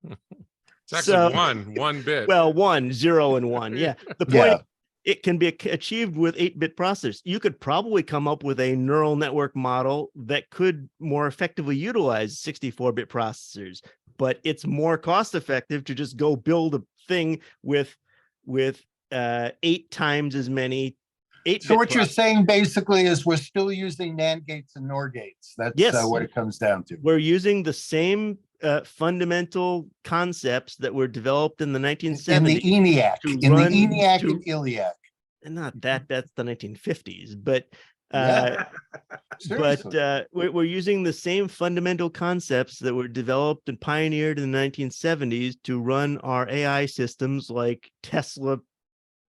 It's actually one bit. Well, 1, 0, and 1. Yeah. The point, it can be achieved with 8-bit processors. You could probably come up with a neural network model that could more effectively utilize 64-bit processors, but it's more cost effective to just go build a thing with 8 times as many 8-bit. So what you're saying basically is we're still using NAND gates and NOR gates. That's what it comes down to. We're using the same fundamental concepts that were developed in the 1970s. In the ENIAC, and ILIAC. And not that, that's the 1950s, but we're using the same fundamental concepts that were developed and pioneered in the 1970s to run our AI systems like Tesla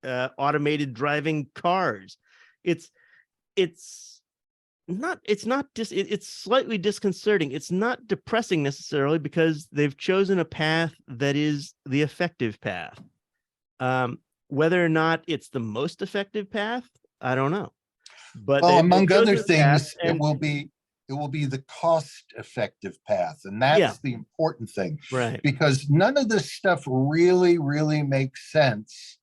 automated driving cars. It's slightly disconcerting. It's not depressing necessarily, because they've chosen a path that is the effective path. Whether or not it's the most effective path, I don't know. But among other things, it will be the cost-effective path, and that's the important thing, right? Because none of this stuff really makes sense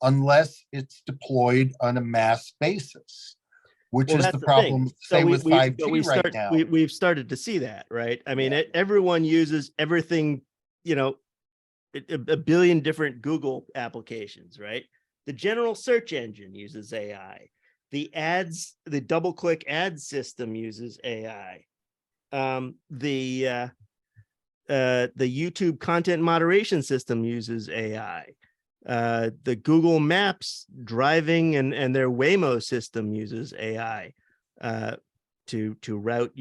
unless it's deployed on a mass basis, which is the problem, say, with 5G right now. We've started to see that, right? I mean, everyone uses everything, a billion different Google applications, right? The general search engine uses AI. The DoubleClick ad system uses AI. The YouTube content moderation system uses AI. The Google Maps driving and their Waymo system uses AI to route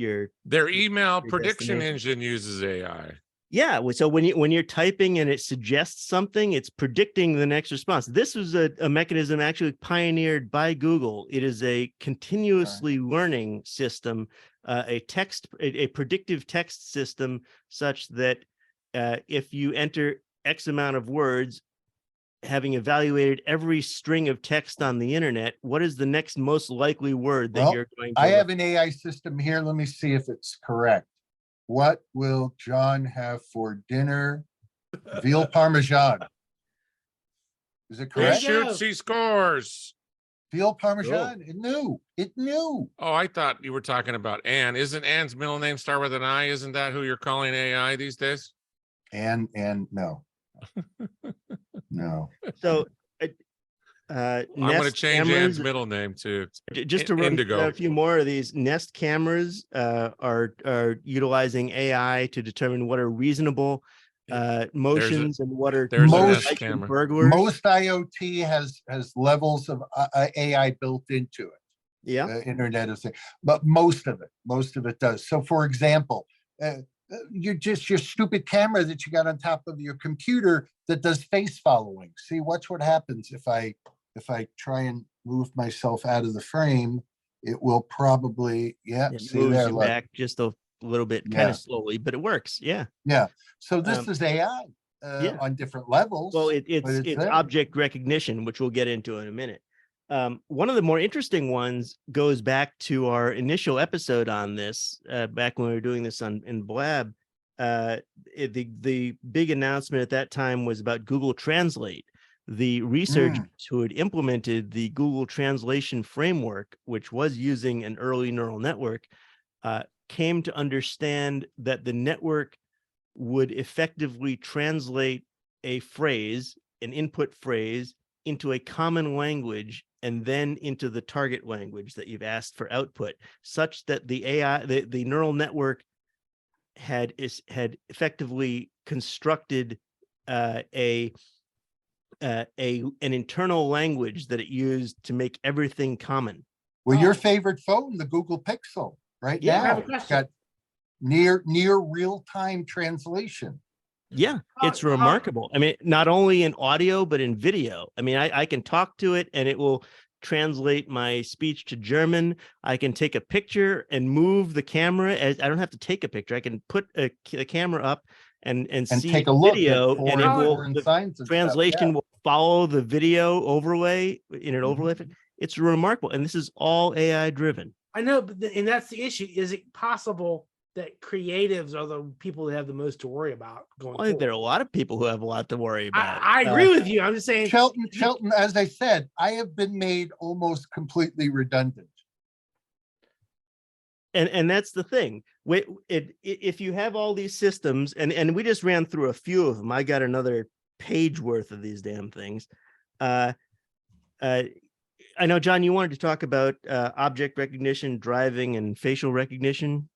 their email prediction engine uses AI. Yeah, so when you're typing and it suggests something, it's predicting the next response. This was a mechanism actually pioneered by Google. It is a continuously learning system, a predictive text system, such that if you enter X amount of words, having evaluated every string of text on the internet, what is the next most likely word that you're going to? I have an AI system here. Let me see if it's correct. What will John have for dinner? Veal Parmesan. Is it correct? He shoots, he scores. Veal Parmesan. It knew. Oh, I thought you were talking about Anne. Isn't Anne's middle name start with an I? Isn't that who you're calling AI these days? And no. No. So I'm going to change Anne's middle name to just to run a few more of these. Nest cameras are utilizing AI to determine what are reasonable motions and what are burglars. Most IoT has levels of AI built into it. Yeah, Internet of Things, but most of it does. So, for example, your stupid camera that you got on top of your computer that does face following. See, watch what happens if I try and move myself out of the frame. It will probably see there, you back just a little bit, kind of slowly, but it works. Yeah. So this is AI on different levels. Well, it's object recognition, which we'll get into in a minute. One of the more interesting ones goes back to our initial episode on this, back when we were doing this in Blab. The big announcement at that time was about Google Translate. The researchers who had implemented the Google Translation framework, which was using an early neural network, came to understand that the network would effectively translate a phrase, an input phrase, into a common language and then into the target language that you've asked for output, such that the AI, the neural network had effectively constructed an internal language that it used to make everything common. Well, Oh. your favorite phone, the Google Pixel, right Yeah, I have now, a question. got near real-time translation. Yeah, it's Oh, remarkable. I mean, not only in audio, but in video. I mean, I can talk to it and it will translate my speech to German. I can take a picture and move the camera as I don't have to take a picture. I can put the camera up and see take a look at video, and it will foreign the signs and stuff, translation yeah. will follow the video overlay in an overlay. It's remarkable, and this is all AI driven. I know, but and that's the issue. Is it possible that creatives are the people that have the most to worry about going I think there are a forward? lot of people who have a lot to worry about. I agree with you. I'm just saying, Shelton, as I said, I have been made almost completely redundant. And that's the thing. If you have all these systems, and we just ran through a few of them, I got another page worth of these damn things. I know, John, you wanted to talk about object recognition, driving, and facial recognition.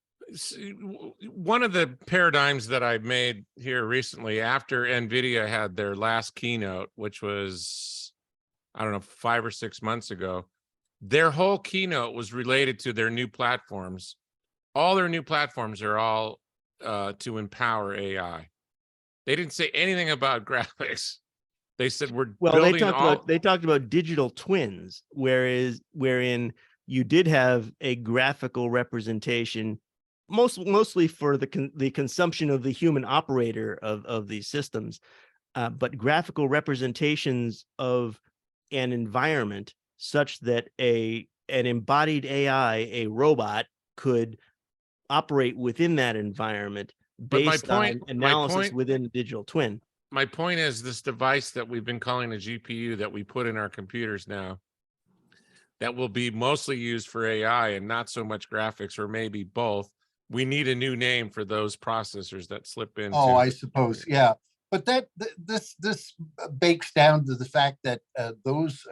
One of the paradigms that I made here recently, after NVIDIA had their last keynote, which was, I don't know, 5 or 6 months ago, their whole keynote was related to their new platforms. All their new platforms are all to empower AI. They didn't say anything about graphics. They said they talked about digital twins, wherein you did have a graphical representation, mostly for the consumption of the human operator of these systems, but graphical representations of an environment such that an embodied AI, a robot, could operate within that environment based on analysis within the digital twin. My point is, this device that we've been calling a GPU that we put in our computers now, that will be mostly used for AI and not so much graphics, or maybe both. We need a new name for those processors that slip into. Oh, I suppose, yeah. But this bakes down to the fact that those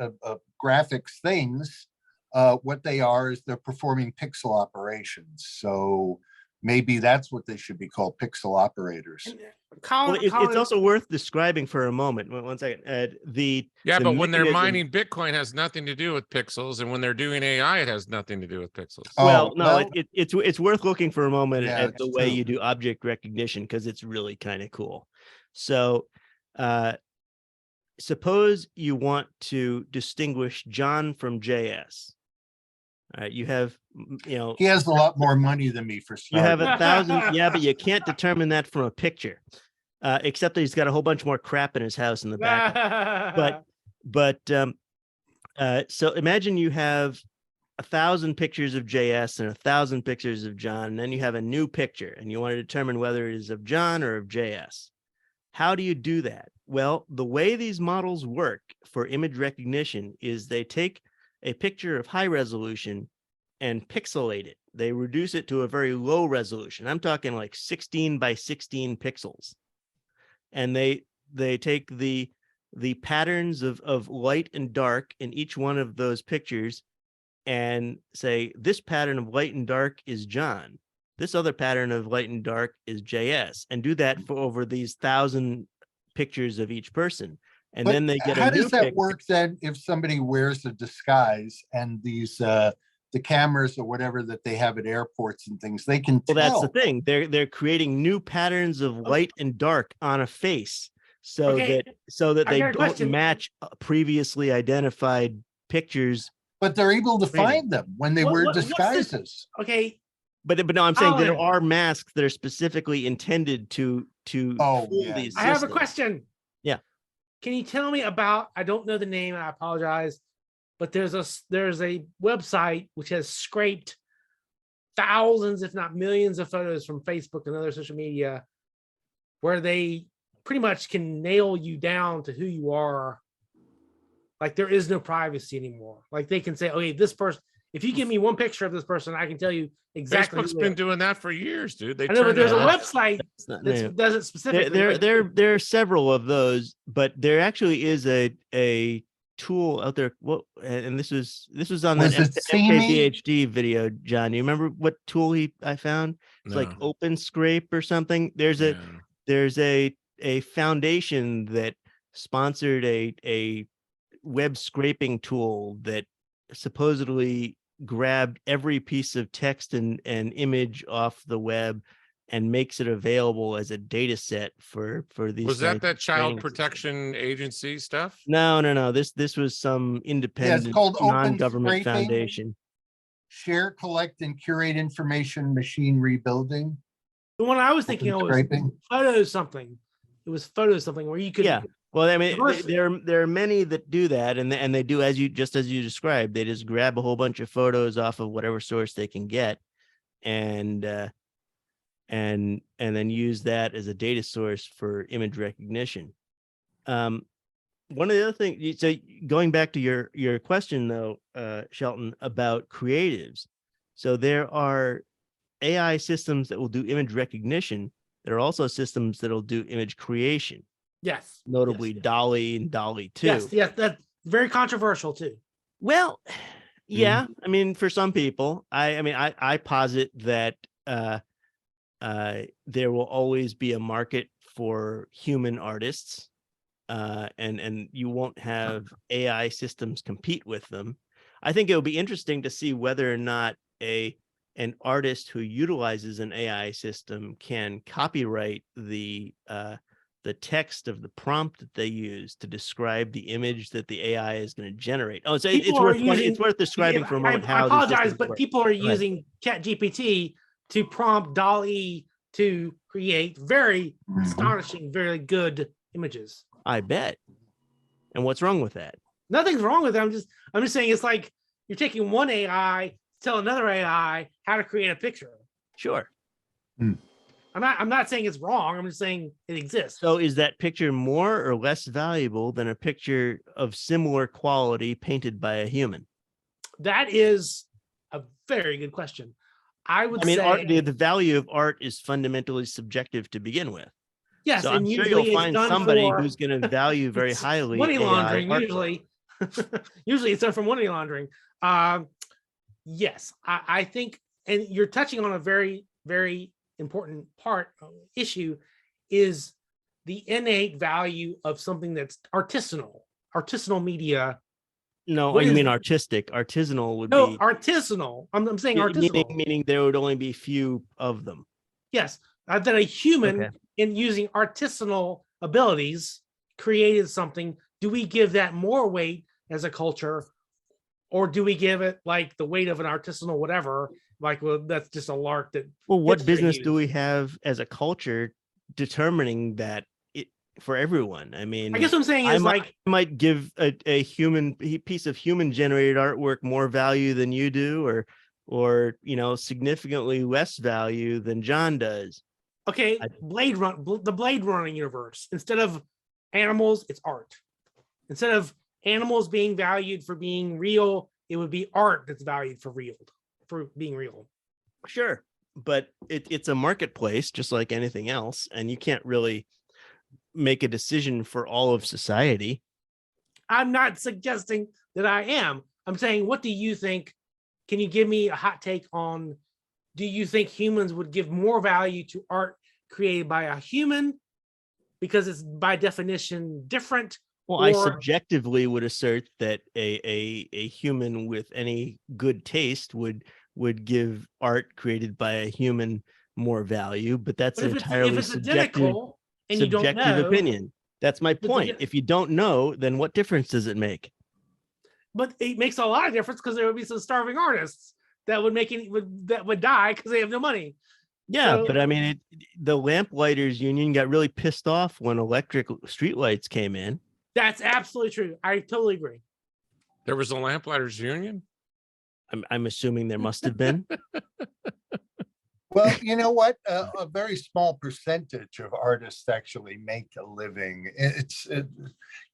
graphics things, what they are is they're performing pixel operations. So maybe that's what they should be called, pixel operators. Colin, it's also worth describing for a moment. 1 second. But when they're mining Bitcoin, has nothing to do with pixels, and when they're doing AI, it has nothing to do with pixels. It's worth looking for a moment at the way you do object recognition, because it's really kind of cool. So, suppose you want to distinguish John from JS. You have, he has a lot more money than me for starting. You have 1,000, yeah, but you can't determine that from a picture, except that he's got a whole bunch more crap in his house in the back. So imagine you have 1,000 pictures of JS and 1,000 pictures of John, and then you have a new picture, and you want to determine whether it is of John or of JS. How do you do that? Well, the way these models work for image recognition is they take a picture of high resolution and pixelate it. They reduce it to a very low resolution. I'm talking like 16 by 16 pixels. And they take the patterns of light and dark in each one of those pictures and say, this pattern of light and dark is John. This other pattern of light and dark is JS, and do that for over these 1,000 pictures of each person. And then they get how does that work then if somebody wears a disguise and these the cameras or whatever that they have at airports and things, they can tell? Well, that's the thing. They're creating new patterns of light and dark on a face so that they don't match previously identified pictures. But they're able to find them when they wear disguises. Okay. But no, I'm saying there are masks that are specifically intended to fool these systems. I have a question. Yeah. Can you tell me about, I don't know the name, I apologize, but there's a website which has scraped thousands, if not millions, of photos from Facebook and other social media, where they pretty much can nail you down to who you are. Like, there is no privacy anymore. Like, they can say, okay, this person, if you give me one picture of this person, I can tell you exactly. Facebook's been doing that for years, dude. I know, but there's a website that does it specifically. There are several of those, but there actually is a tool out there. Well, and this was on the MKBHD video, John. You remember what tool I found? It's like Open Scrape or something. There's a foundation that sponsored a web scraping tool that supposedly grabbed every piece of text and image off the web and makes it available as a data set for these. Was that Child training Protection Agency stuff? No. This was some independent, called open non-government scraping. foundation. Share, collect, and curate information machine rebuilding. The one I was thinking of was Scraping. photo something. It was photo something where you could. Yeah. Well, I mean, First- there are many that do that, and they do as you described. They just grab a whole bunch of photos off of whatever source they can get, and then use that as a data source for image recognition. One of the other things, so going back to your question though, Shelton, about creatives. So there are AI systems that will do image recognition. There are also systems that will do image creation. Yes. Notably yes. DALL-E and DALL-E 2. Yes, that's very controversial too. Well, yeah. I mean, for some people, I posit that there will always be a market for human artists, and you won't have AI systems compete with them. I think it will be interesting to see whether or not an artist who utilizes an AI system can copyright the text of the prompt that they use to describe the image that the AI is going to generate. Oh, so it's worth describing for a moment how. I apologize, but work. people are using ChatGPT to prompt DALL-E to create very astonishing, very good images. I bet. And what's wrong with that? Nothing's wrong with it. I'm just saying it's like you're taking one AI to tell another AI how to create a picture. Sure. I'm not saying it's wrong. I'm just saying it exists. So is that picture more or less valuable than a picture of similar quality painted by a human? That is a very good question. I mean, say the value of art is fundamentally subjective to begin with. Yes, so and I'm sure usually you'll find somebody who's going to value very highly money laundering. AI Usually, usually it's done for money laundering. Yes, I think, and you're touching on a very, very important issue is the innate value of something that's artisanal media. No, you mean artistic? Artisanal would no, be artisanal. I'm saying artisanal, meaning there would only be few of them. Yes, that a human in using artisanal abilities created something. Do we give that more weight as a culture, or do we give it like the weight of an artisanal whatever? Like, well, that's just a lark that. Well, what business do we have as a culture determining that for everyone? I mean, I guess what I'm saying is I might give a human piece of human generated artwork more value than you do, or significantly less value than John does. Okay, the Blade Runner universe. Instead of animals, it's art. Instead of animals being valued for being real, it would be art that's valued for being real. Sure, but it's a marketplace just like anything else, and you can't really make a decision for all of society. I'm not suggesting that I am. I'm saying, what do you think? Can you give me a hot take on, do you think humans would give more value to art created by a human because it's by definition different? Well, I subjectively would assert that a human with any good taste would give art created by a human more value, but that's an entirely subjective opinion. That's my point. If you don't know, then what difference does it make? But it makes a lot of difference, because there would be some starving artists that would die because they have no money. Yeah, but I mean, the Lamplighters Union got really pissed off when electric streetlights came in. That's absolutely true. I totally agree. There was a Lamplighters Union? I'm assuming there must have been. Well, you know what? A very small percentage of artists actually make a living.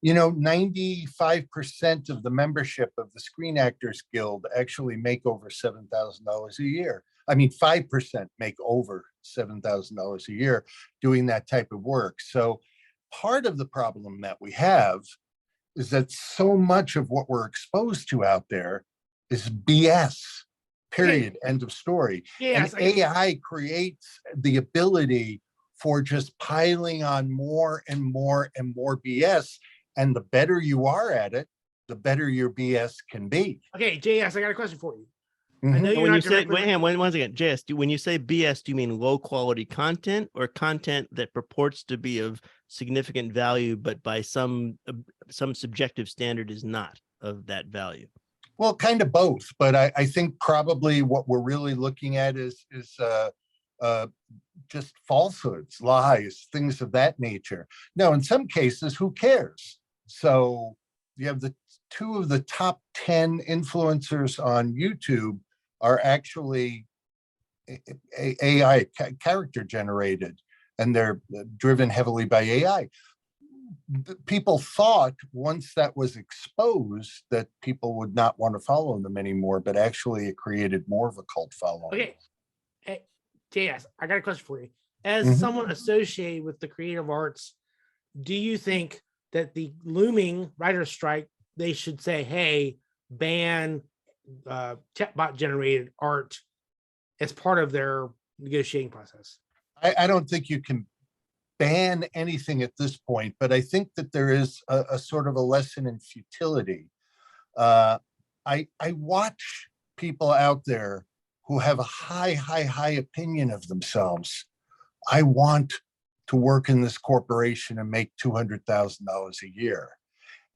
95% of the membership of the Screen Actors Guild actually make over $7,000 a year. I mean, 5% make over $7,000 a year doing that type of work. So part of the problem that we have is that so much of what we're exposed to out there is BS. Period. End of story. Yes, and AI creates the ability for just piling on more and more and more BS. And the better you are at it, the better your BS can be. Okay, JS, I got a question for you. I Mhm. know And you're when not you say, directly. wait, hang on, once again, JS, when you say BS, do you mean low quality content or content that purports to be of significant value, but by some subjective standard is not of that value? Well, kind of both, but I think probably what we're really looking at is just falsehoods, lies, things of that nature. Now, in some cases, who cares? So you have the two of the top 10 influencers on YouTube are actually AI character generated, and they're driven heavily by AI. People thought once that was exposed that people would not want to follow them anymore, but actually it created more of a cult following. Okay. Hey, JS, I got a question for you. As Mhm. someone associated with the creative arts, do you think that the looming writer's strike, they should say, hey, ban chatbot generated art as part of their negotiating process? I don't think you can ban anything at this point, but I think that there is a sort of a lesson in futility. I watch people out there who have a high opinion of themselves. I want to work in this corporation and make $200,000 a year.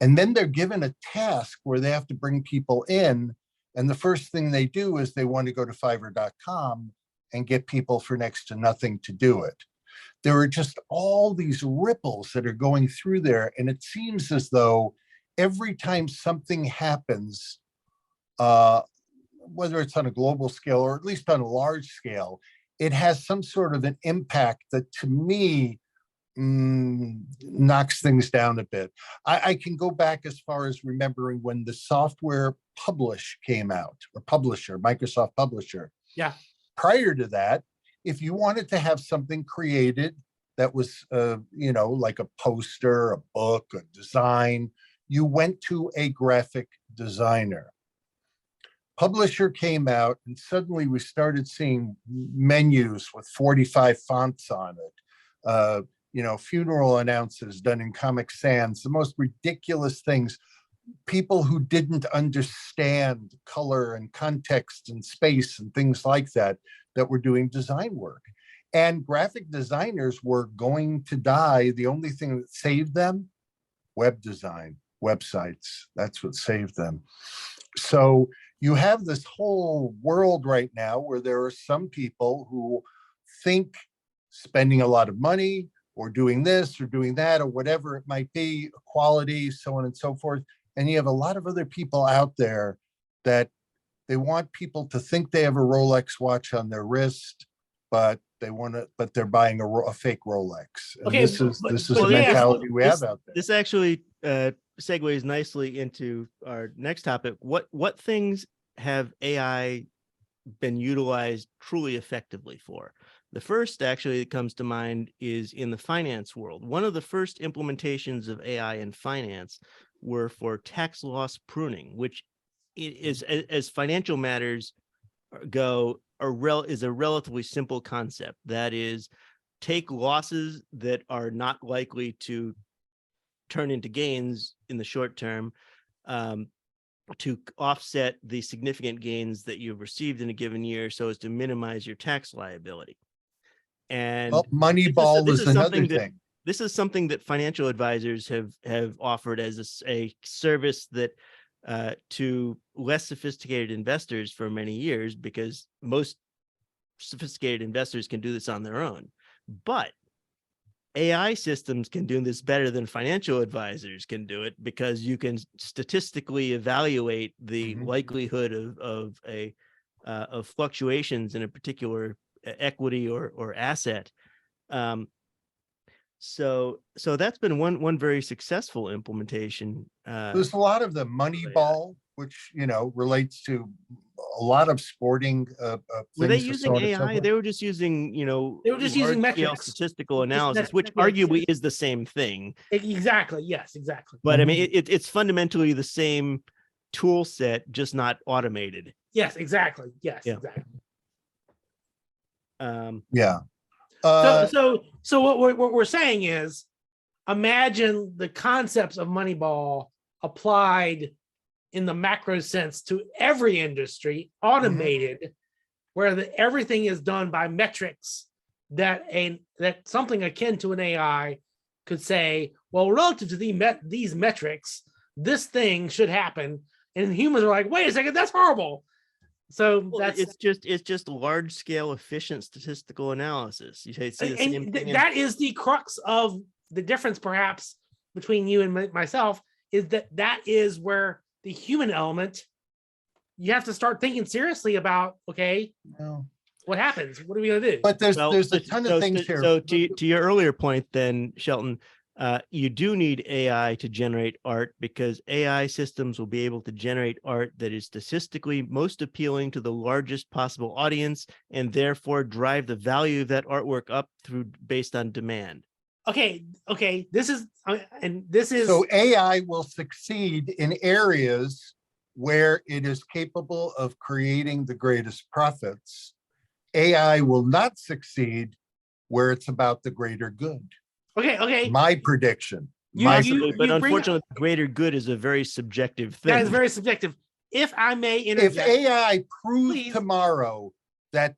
And then they're given a task where they have to bring people in. And the first thing they do is they want to go to Fiverr.com and get people for next to nothing to do it. There are just all these ripples that are going through there. And it seems as though every time something happens, whether it's on a global scale or at least on a large scale, it has some sort of an impact that to me knocks things down a bit. I can go back as far as remembering when the software Publish came out, or Publisher, Microsoft Publisher. Yeah. Prior to that, if you wanted to have something created that was, like a poster, a book, a design, you went to a graphic designer. Publisher came out, and suddenly we started seeing menus with 45 fonts on it. Funeral announces done in Comic Sans, the most ridiculous things. People who didn't understand color and context and space and things like that were doing design work. And graphic designers were going to die. The only thing that saved them, web design, websites. That's what saved them. So you have this whole world right now where there are some people who think spending a lot of money or doing this or doing that or whatever it might be, quality, so on and so forth. And you have a lot of other people out there that they want people to think they have a Rolex watch on their wrist, but they're buying a fake Rolex. And Okay, this is but the yeah, mentality we have out there. This actually segues nicely into our next topic. What things have AI been utilized truly effectively for? The first actually that comes to mind is in the finance world. One of the first implementations of AI in finance were for tax loss pruning, which is, as financial matters go, is a relatively simple concept. That is, take losses that are not likely to turn into gains in the short term, to offset the significant gains that you've received in a given year so as to minimize your tax liability. And Moneyball is another thing. This is something that financial advisors have offered as a service that to less sophisticated investors for many years, because most sophisticated investors can do this on their own. But AI systems can do this better than financial advisors can do it, because you can statistically evaluate the likelihood of fluctuations in a particular equity or asset. So that's been one very successful implementation. There's a lot of the Moneyball, which relates to a lot of sporting things. Were they using AI? They were just using they were just using metrics, statistical analysis, which arguably is the same thing. Exactly. Yes, exactly. But I mean, it's fundamentally the same tool set, just not automated. Yes, exactly. Yes, Yeah. exactly. Yeah. So what we're saying is, imagine the concepts of Moneyball applied in the macro sense to every industry, automated, where everything is done by metrics that something akin to an AI could say, well, relative to these metrics, this thing should happen. And humans are like, wait a second, that's horrible. So it's just large scale efficient statistical analysis. You see the same thing. That is the crux of the difference, perhaps, between you and myself, is that is where the human element, you have to start thinking seriously about, okay, what happens? What are we going to do? But there's a ton of things here. So to your earlier point then, Shelton, you do need AI to generate art, because AI systems will be able to generate art that is statistically most appealing to the largest possible audience, and therefore drive the value of that artwork up based on demand. Okay. This is so AI will succeed in areas where it is capable of creating the greatest profits. AI will not succeed where it's about the greater good. Okay. My prediction. But unfortunately, the greater good is a very subjective thing. That is very subjective. If I may interject. If AI proves tomorrow that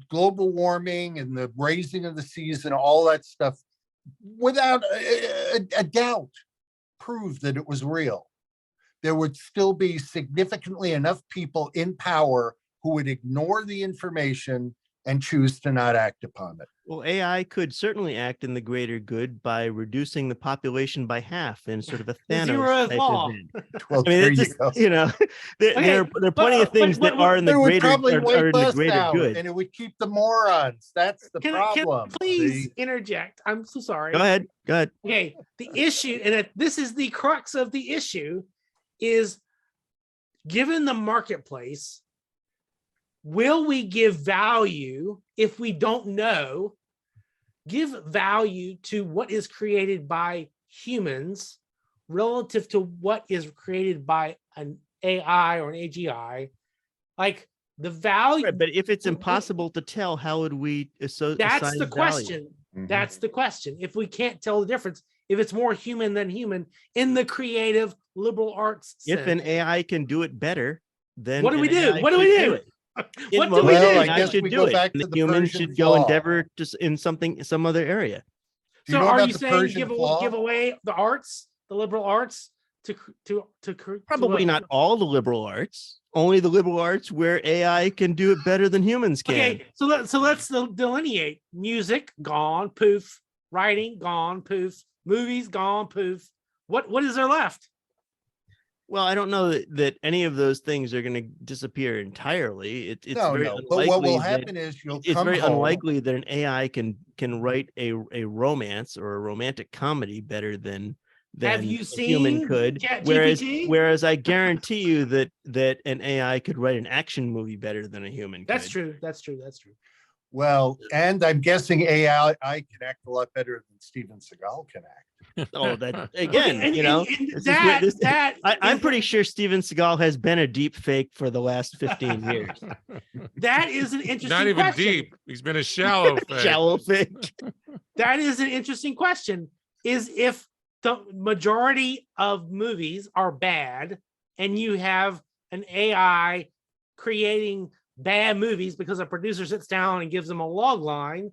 global warming and the raising of the seas and all that stuff, without a doubt, proved that it was real, there would still be significantly enough people in power who would ignore the information and choose to not act upon it. Well, AI could certainly act in the greater good by reducing the population by half in sort of a Thanos type event. Well, there you go. There are plenty of things that are in the greater good, and it would keep the morons. That's the problem. Can I please interject? I'm so sorry. Go ahead. Okay, the issue, and this is the crux of the issue, is given the marketplace, will we give value if we don't know? Give value to what is created by humans relative to what is created by an AI or an AGI. Like the value. Right, but if it's impossible to tell, how would we associate? That's the question. That's the question. If we can't tell the difference, if it's more human than human in the creative liberal arts sense. If an AI can do it better, then what do we do? What do we do? What do we do? I guess we go back to the humans should go endeavor just in some other area. So are you saying give away the arts, the liberal arts, to probably not all the liberal arts, only the liberal arts where AI can do it better than humans can. Okay, so let's delineate. Music gone, poof. Writing gone, poof. Movies gone, poof. What is there left? Well, I don't know that any of those things are going to disappear entirely. It's very unlikely. But what will happen is it's very unlikely that an AI can write a romance or a romantic comedy better than a human could. Whereas I guarantee you that an AI could write an action movie better than a human could. That's true. Well, and I'm guessing AI can act a lot better than Steven Seagal can act. Oh, that again, I'm pretty sure Steven Seagal has been a deep fake for the last 15 years. That is an interesting Not even question. deep. He's been a shallow fake. Shallow fake. That is an interesting question. Is if the majority of movies are bad and you have an AI creating bad movies because a producer sits down and gives them a log line,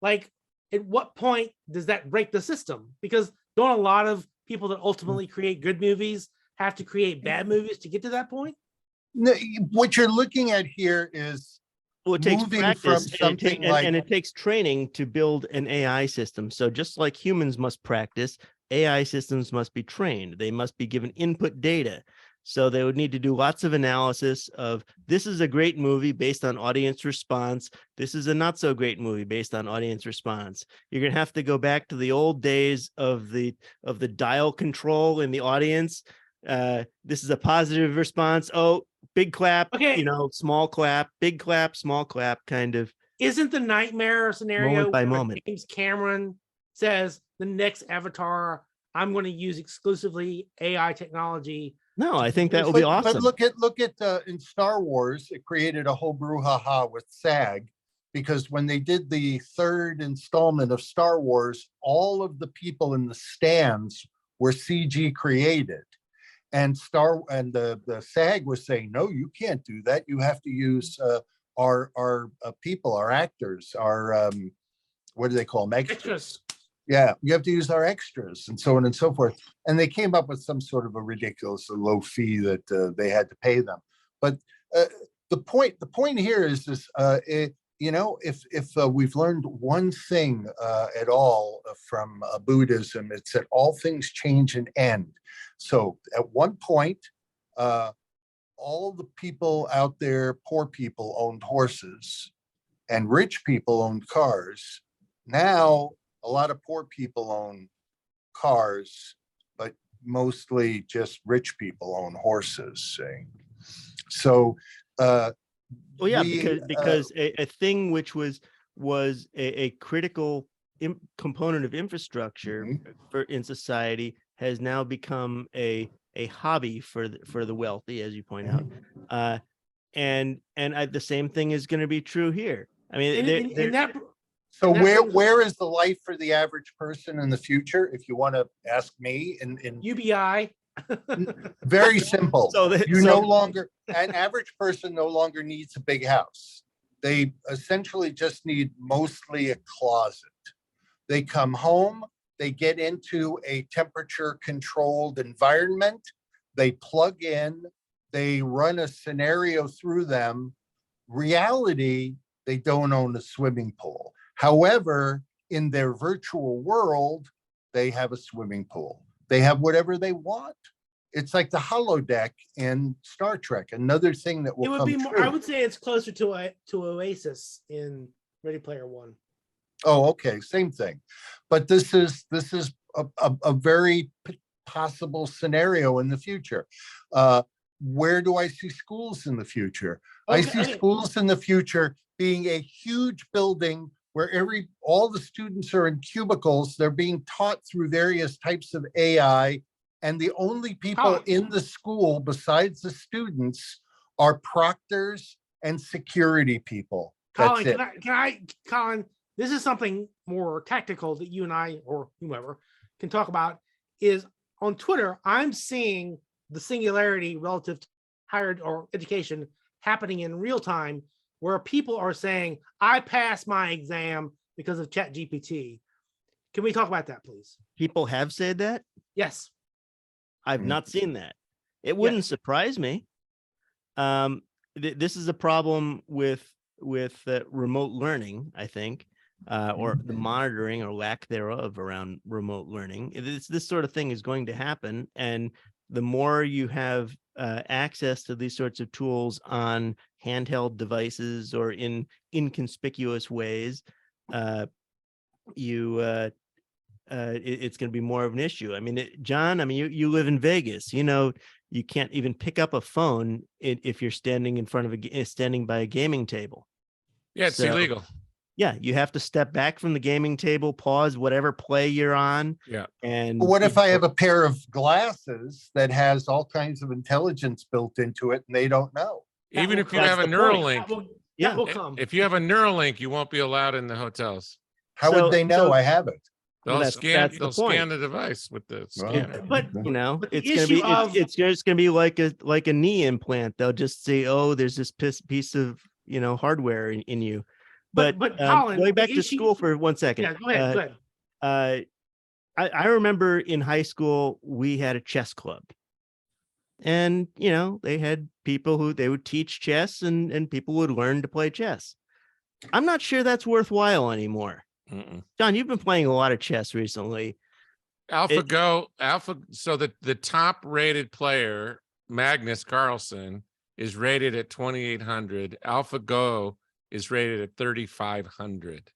like at what point does that break the system? Because don't a lot of people that ultimately create good movies have to create bad movies to get to that point? No, what you're looking at here is it takes moving practice, from something and it takes training to build an AI system. So just like humans must practice, AI systems must be trained. They must be given input data. So they would need to do lots of analysis of, this is a great movie based on audience response. This is a not so great movie based on audience response. You're going to have to go back to the old days of the dial control in the audience. This is a positive response. Oh, big clap, small clap, big clap, small clap, kind of. Isn't the nightmare scenario moment by moment. James Cameron says the next Avatar, I'm going to use exclusively AI technology? No, I think that will be awesome. But look at in Star Wars, it created a whole brouhaha with SAG, because when they did the third installment of Star Wars, all of the people in the stands were CG created. And the SAG was saying, no, you can't do that. You have to use our people, our actors, our what do they call them? Extras. Yeah, you have to use our extras and so on and so forth. And they came up with some sort of a ridiculous low fee that they had to pay them. But the point here is this: if we've learned one thing at all from Buddhism, it's that all things change and end. So at one point, all the people out there, poor people owned horses, and rich people owned cars. Now, a lot of poor people own cars, but mostly just rich people own horses. So, well, yeah, because a thing which was a critical component of infrastructure in society has now become a hobby for the wealthy, as you point out, and the same thing is going to be true here. I mean, so where is the life for the average person in the future? If you want to ask me, in UBI. Very simple. No longer, an average person no longer needs a big house. They essentially just need mostly a closet. They come home, they get into a temperature controlled environment, they plug in, they run a scenario through them. Reality, they don't own a swimming pool. However, in their virtual world, they have a swimming pool. They have whatever they want. It's like the holodeck in Star Trek. Another thing that will come true. I would say it's closer to Oasis in Ready Player One. Oh, okay, same thing. But this is a very possible scenario in the future. Where do I see schools in the future? I see schools in the future being a huge building where all the students are in cubicles. They're being taught through various types of AI, and the only people in the school besides the students are proctors and security people. Colin, Colin, this is something more tactical that you and I, or whomever, can talk about. Is on Twitter, I'm seeing the singularity relative to higher or education happening in real time, where people are saying, I passed my exam because of ChatGPT. Can we talk about that, please? People have said that? Yes. I've not seen that. It wouldn't surprise me. This is a problem with remote learning, I think, or the monitoring or lack thereof around remote learning. This sort of thing is going to happen. And the more you have access to these sorts of tools on handheld devices or in inconspicuous ways, it's going to be more of an issue. I mean, John, you live in Vegas. You can't even pick up a phone if you're standing in front of standing by a gaming table. Yeah, it's illegal. Yeah, you have to step back from the gaming table, pause whatever play you're on. Yeah. And what if I have a pair of glasses that has all kinds of intelligence built into it and they don't know? Even if you have a Neuralink. If you have a Neuralink, you won't be allowed in the hotels. How would they know I have it? They'll scan the device with the scanner. But it's just gonna be like a knee implant. They'll just say, oh, there's this piece of hardware in you. But Colin, going back to school for 1 second. Yeah, go ahead. I remember in high school we had a chess club, and they had people who they would teach chess, and people would learn to play chess. I'm not sure that's worthwhile anymore. John, you've been playing a lot of chess recently. So the top rated player, Magnus Carlsen, is rated at 2,800. AlphaGo is rated at 3,500.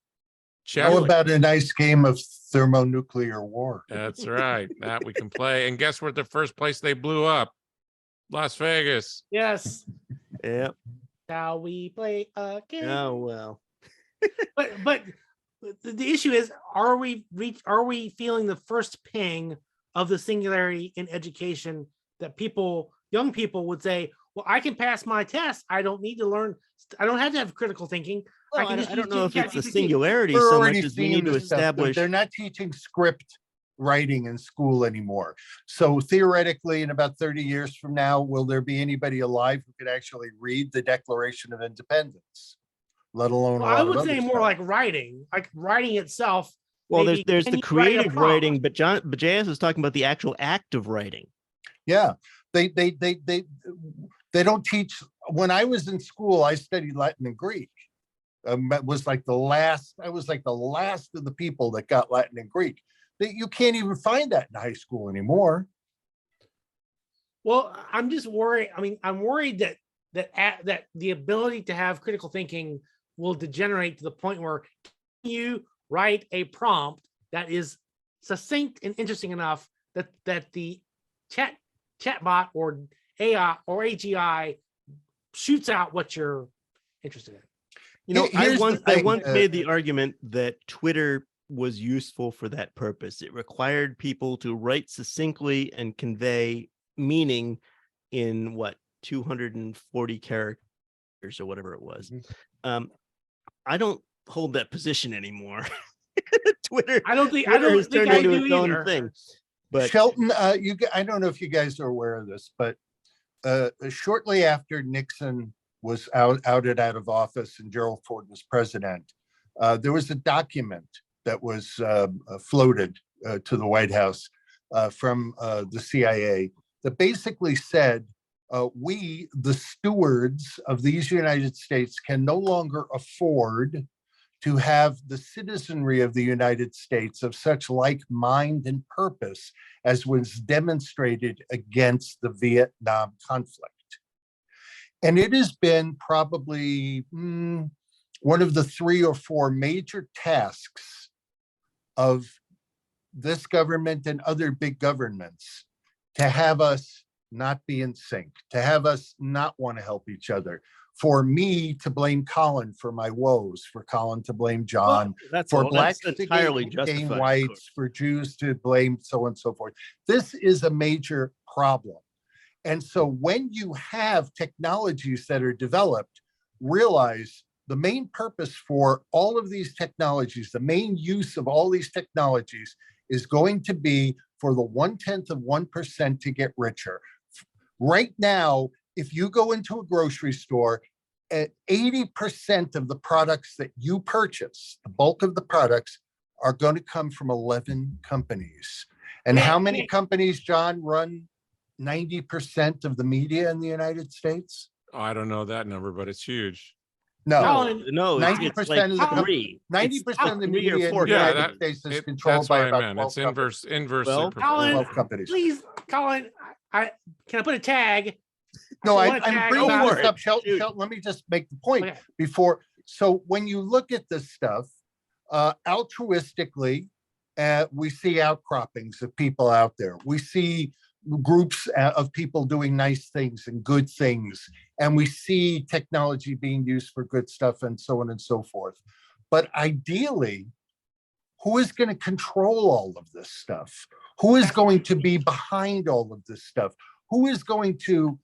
How about a nice game of thermonuclear war? That's right. That we can play. And guess what? The first place they blew up? Las Vegas. Yes. Yep. Shall we play a game? Oh well. but the issue is, are we feeling the first ping of the singularity in education that young people would say, well, I can pass my test. I don't need to learn. I don't have to have critical thinking. Well, I don't know if it's a singularity so much as we need to establish. They're not teaching script writing in school anymore. So theoretically, in about 30 years from now, will there be anybody alive who could actually read the Declaration of Independence, let alone Well, a lot I of would other say more stuff? like writing itself. Well, maybe there's can the you write a creative prompt? writing, but JS was talking about the actual act of writing. Yeah, they don't teach. When I was in school, I studied Latin and Greek. That was like the last. I was like the last of the people that got Latin and Greek. You can't even find that in high school anymore. Well, I'm just worried. I mean, I'm worried that the ability to have critical thinking will degenerate to the point where you write a prompt that is succinct and interesting enough that the chatbot or AI or AGI shoots out what you're interested in. You know, I Here's the once thing, made the argument that Twitter was useful for that purpose. It required people to write succinctly and convey meaning in 240 characters or whatever it was. I don't hold that position anymore. Twitter I don't think has turned I into do its own either. thing. But Shelton, I don't know if you guys are aware of this, but shortly after Nixon was outed out of office and Gerald Ford was president, there was a document that was floated to the White House from the CIA that basically said, we, the stewards of these United States, can no longer afford to have the citizenry of the United States of such like mind and purpose as was demonstrated against the Vietnam conflict. And it has been probably one of the 3 or 4 major tasks of this government and other big governments to have us not be in sync, to have us not want to help each other, for me to blame Colin for my woes, for Colin to blame John, for blacks to blame whites, for Jews to blame so on and so forth. This is a major problem. And so when you have technologies that are developed, realize the main purpose for all of these technologies, the main use of all these technologies is going to be for the 0.1% to get richer. Right now, if you go into a grocery store, 80% of the products that you purchase, the bulk of the products, are going to come from 11 companies. And how many companies, John, run 90% of the media in the United States? Oh, I don't know that number, but it's huge. No, Colin, 90% of the three. 90% of the three or media in four the Yeah, United States is controlled that's by what I about meant. 12 It's inversely Well, proportional. 12 companies. Please, Colin, can I put a tag? No, I want a I'm tag bringing about this it. up, Shelton. Let me just make the point Okay. before. So when you look at this stuff, altruistically, we see outcroppings of people out there. We see groups of people doing nice things and good things. And we see technology being used for good stuff and so on and so forth. But ideally, who is going to control all of this stuff? Who is going to be behind all of this stuff? Who is going to,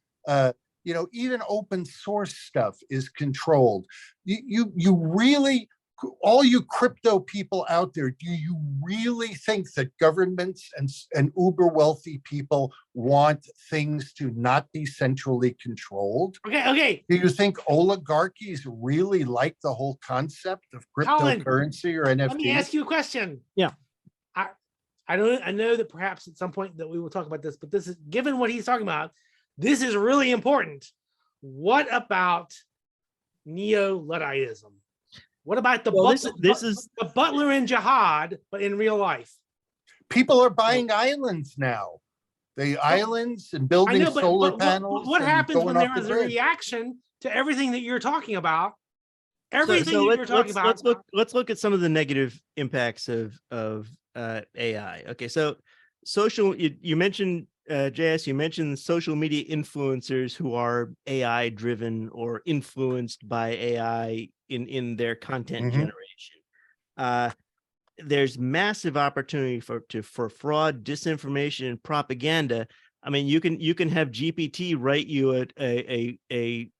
even open source stuff is controlled. You really, all you crypto people out there, do you really think that governments and uber wealthy people want things to not be centrally controlled? Okay. Do you think oligarchies really like the whole concept of cryptocurrency or NFT? Let me ask you a question. Yeah. I know that perhaps at some point that we will talk about this, but this is, given what he's talking about, this is really important. What about neo-Ludditism? What about the butler in jihad, but in real life? People are buying islands now. Islands and building solar panels. But what happens when there is a reaction to everything that you're talking about? Let's look at some of the negative impacts of AI. Okay, so social. You mentioned JS. You mentioned social media influencers who are AI driven or influenced by AI in their content generation. There's massive opportunity for fraud, disinformation, and propaganda. I mean, you can have GPT write you a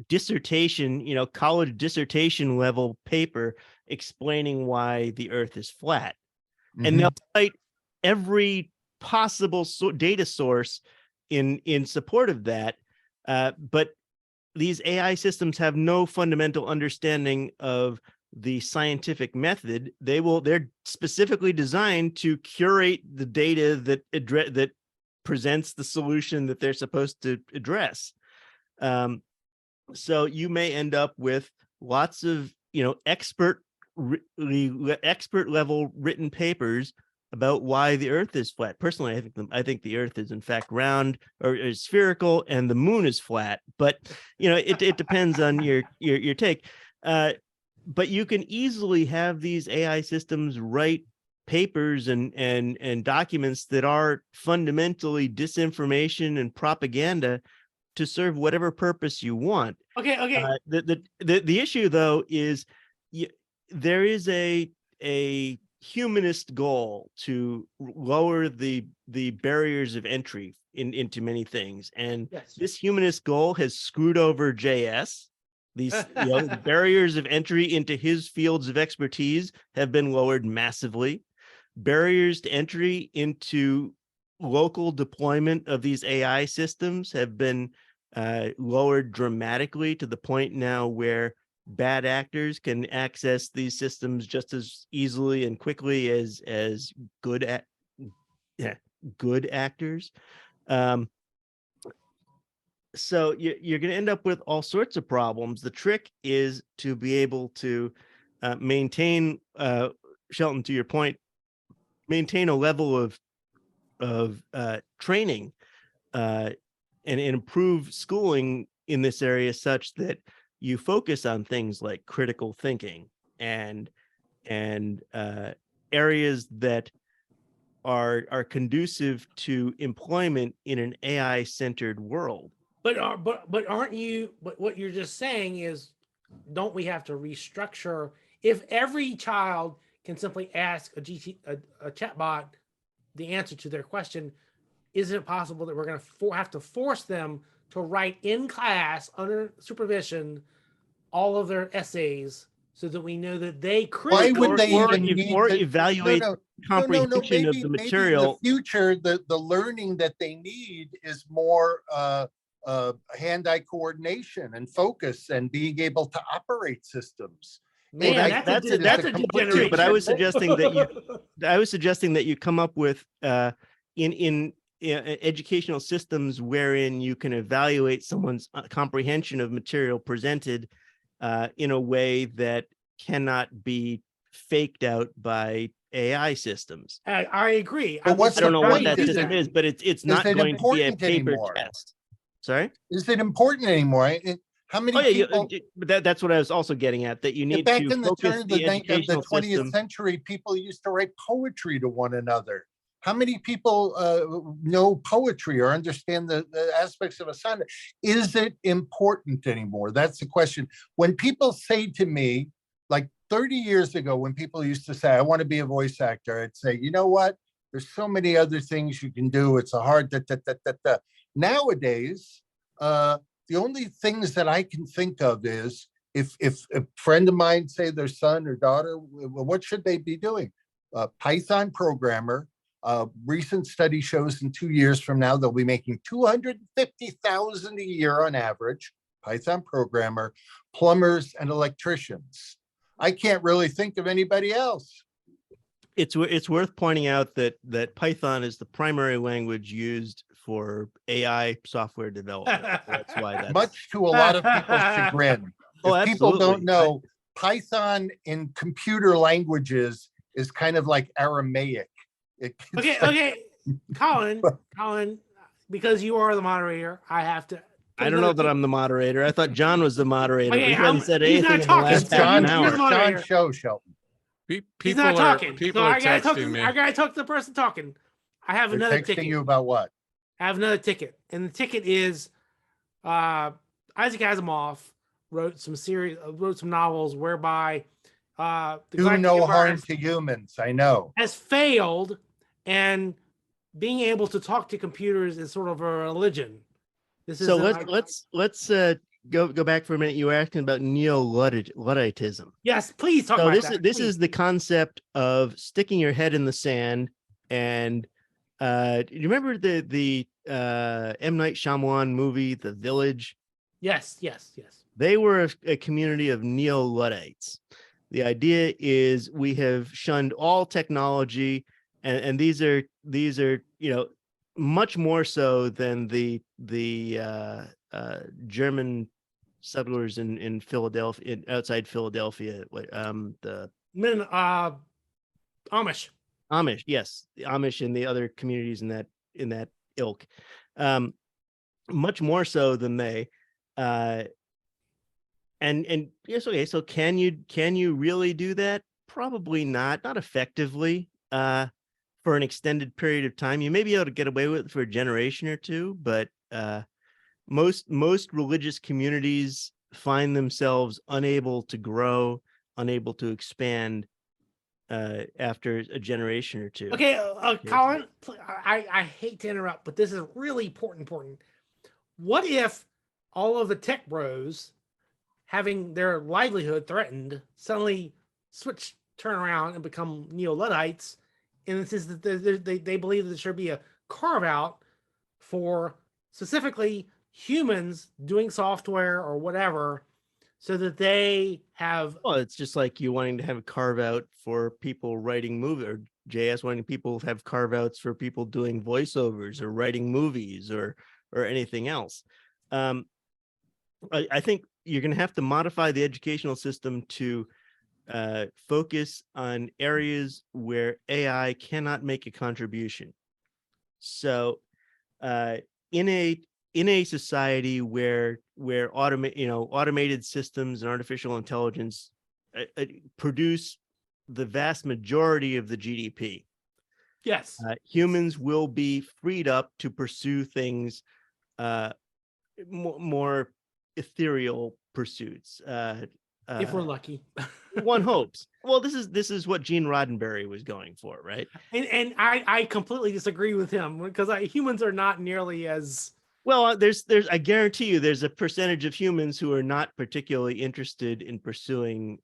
dissertation, college dissertation level paper explaining why the Earth is flat, and they'll cite every possible data source in support of that. But these AI systems have no fundamental understanding of the scientific method. They're specifically designed to curate the data that presents the solution that they're supposed to address. So you may end up with lots of, expert level written papers about why the Earth is flat. Personally, I think the Earth is in fact round or is spherical, and the moon is flat. But it depends on your take. But you can easily have these AI systems write papers and documents that are fundamentally disinformation and propaganda to serve whatever purpose you want. Okay. The issue though is there is a humanist goal to lower the barriers of entry into many things, and Yes. this humanist goal has screwed over JS. These barriers of entry into his fields of expertise have been lowered massively. Barriers to entry into local deployment of these AI systems have been lowered dramatically, to the point now where bad actors can access these systems just as easily and quickly as good actors. So you're going to end up with all sorts of problems. The trick is to be able to maintain, Shelton, to your point, maintain a level of training and improve schooling in this area, such that you focus on things like critical thinking and areas that are conducive to employment in an AI-centered world. But aren't you? But what you're just saying is, don't we have to restructure? If every child can simply ask a chatbot the answer to their question, isn't it possible that we're going to have to force them to write in class under supervision all of their essays, so that we know that they Why critically would they even need to evaluate comprehension of the material? In the future, the learning that they need is more hand-eye coordination and focus and being able to operate systems. Man, that's a degeneration. But I was suggesting that you come up with in educational systems wherein you can evaluate someone's comprehension of material presented in a way that cannot be faked out by AI systems. I agree. But I don't know what that system is, but it's not going to be a paper anymore? test. Sorry? Is it important anymore? How many people? That's what I was also getting at, that you need back to in the focus turn of the the 20th system. century, people used to write poetry to one another. How many people know poetry or understand the aspects of a sonnet? Is it important anymore? That's the question. When people say to me, like 30 years ago, when people used to say, I want to be a voice actor, I'd say, you know what? There's so many other things you can do. It's a hard da. Nowadays, the only things that I can think of is if a friend of mine, say their son or daughter, what should they be doing? Python programmer. Recent study shows in 2 years from now, they'll be making $250,000 a year on average. Python programmer, plumbers, and electricians. I can't really think of anybody else. It's worth pointing out that Python is the primary language used for AI software development. That's why that's much to a lot of people's chagrin. If people don't know, Python in computer languages is kind of like Aramaic. Okay, Colin, because you are the moderator, I have to. I don't know that I'm the moderator. I thought John was the moderator. Okay, he hasn't said anything in the talking. last half an hour. John show, Shelton. He's not talking. People so are I gotta talk. texting me. I gotta talk to the person talking. I have They're another texting ticket. you about what? I have another ticket, and the ticket is Isaac Asimov wrote some novels whereby do no harm to humans. I know has failed, and being able to talk to computers is sort of a religion. This is so let's go back for a minute. You were asking about neo-Ludditism. Yes, please talk about that. This is the concept of sticking your head in the sand And do you remember the M. Night Shyamalan movie, The Village? Yes. They were a community of neo-Luddites. The idea is we have shunned all technology, and these are much more so than the German settlers in Philadelphia, outside Philadelphia, the Amish. Yes, the Amish and the other communities in that ilk, much more so than they. And yes, okay. So can you really do that? Probably not effectively. For an extended period of time, you may be able to get away with it for a generation or two, but most religious communities find themselves unable to grow, unable to expand after a generation or two. Okay, Colin, I hate to interrupt, but this is really important. What if all of the tech bros having their livelihood threatened suddenly turn around and become neo-Luddites, and this is that they believe that there should be a carve out for specifically humans doing software or whatever, so that they have. Well, it's just like you wanting to have a carve out for people writing movies, or JS wanting people to have carve outs for people doing voiceovers or writing movies or anything else. I think you're going to have to modify the educational system to focus on areas where AI cannot make a contribution. So, in a society where automated systems and artificial intelligence produce the vast majority of the GDP, Yes, humans will be freed up to pursue things more ethereal pursuits. if we're lucky. One hopes. Well, this is what Gene Roddenberry was going for, right? And I completely disagree with him, because humans are not nearly as well. There's I guarantee you there's a percentage of humans who are not particularly interested in pursuing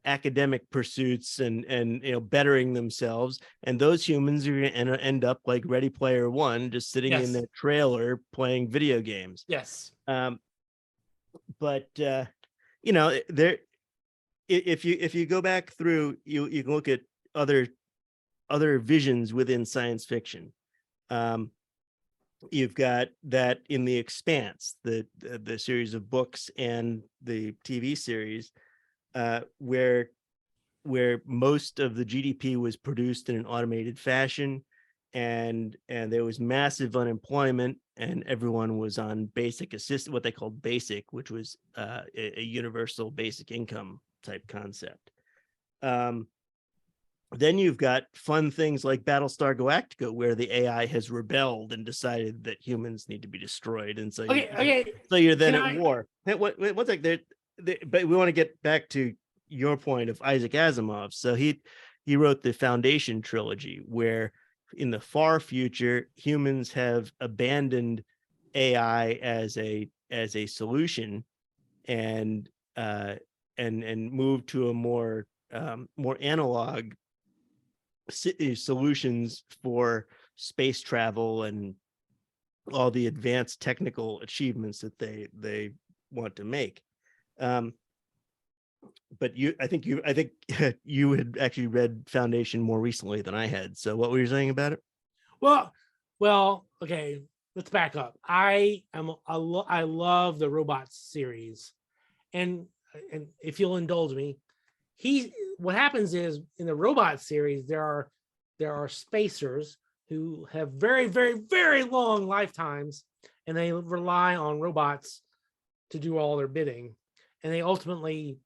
academic pursuits and bettering themselves, and those humans are going to end up like Ready Player One, just sitting in their trailer playing video games. Yes. But there, if you go back through, you can look at other visions within science fiction. You've got that in The Expanse, the series of books and the TV series, where most of the GDP was produced in an automated fashion, and there was massive unemployment, and everyone was on basic assistance, what they called basic, which was a universal basic income type concept. Then you've got fun things like Battlestar Galactica, where the AI has rebelled and decided that humans need to be destroyed, and so so you're then at war. Hey, what's like there? But we want to get back to your point of Isaac Asimov. So he wrote the Foundation trilogy, where in the far future humans have abandoned AI as a solution, and moved to a more analog solutions for space travel and all the advanced technical achievements that they want to make. But I think you had actually read Foundation more recently than I had. So what were you saying about it? Well, okay, let's back up. I love the Robots series, and if you'll indulge me, what happens is in the Robots series there are spacers who have very, very, very long lifetimes, and they rely on robots to do all their bidding, and they ultimately